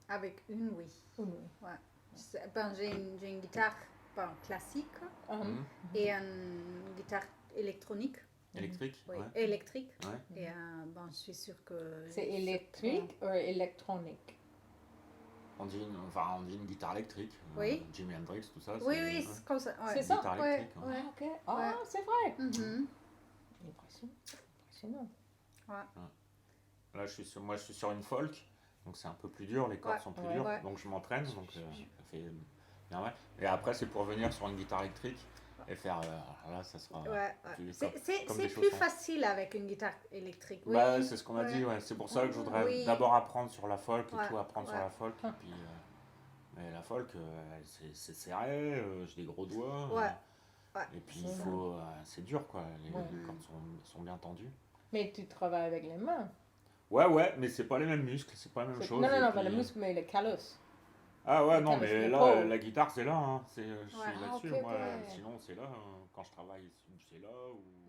Avec une, oui. Oui. J'ai une guitare classique et une guitare électronique. Électrique? Oui, Ouais. électrique. Ouais. Et je suis sûre que... C'est électrique ou électronique? On dit une guitare électrique. Oui. Jimi Hendrix, tout ça. Oui, ouais. c'est comme ça. Ouais. C'est ça? Guitare Ouais, électrique. Ouais. ouais. Ok. Ah, c'est vrai. Mhm. Impressionnant. Là, je suis sur une folk, donc c'est un peu plus dur, les cordes sont plus dures, donc je m'entraîne, donc ça fait bien mal. Et après, c'est pour venir sur une guitare électrique et faire. Là, ça sera. C'est plus facile avec une guitare électrique. Oui. Bah, c'est ce qu'on m'a dit, ouais. C'est pour ça que je voudrais d'abord apprendre sur la folk et tout, apprendre sur la folk. Et puis, mais la folk, c'est serré, j'ai des gros doigts. Et puis, c'est dur, quoi. Les cordes sont bien tendues. Mais tu travailles avec les mains. Ouais, mais c'est pas les mêmes muscles, c'est pas la même chose. Non, et pas puis- le muscle, mais le callus. Ah ouais, non, Calus, mais là, l'épaule. la guitare, c'est là, hein. Je suis là-dessus, ok, moi. ok. Sinon, c'est là, quand je travaille, c'est là, ou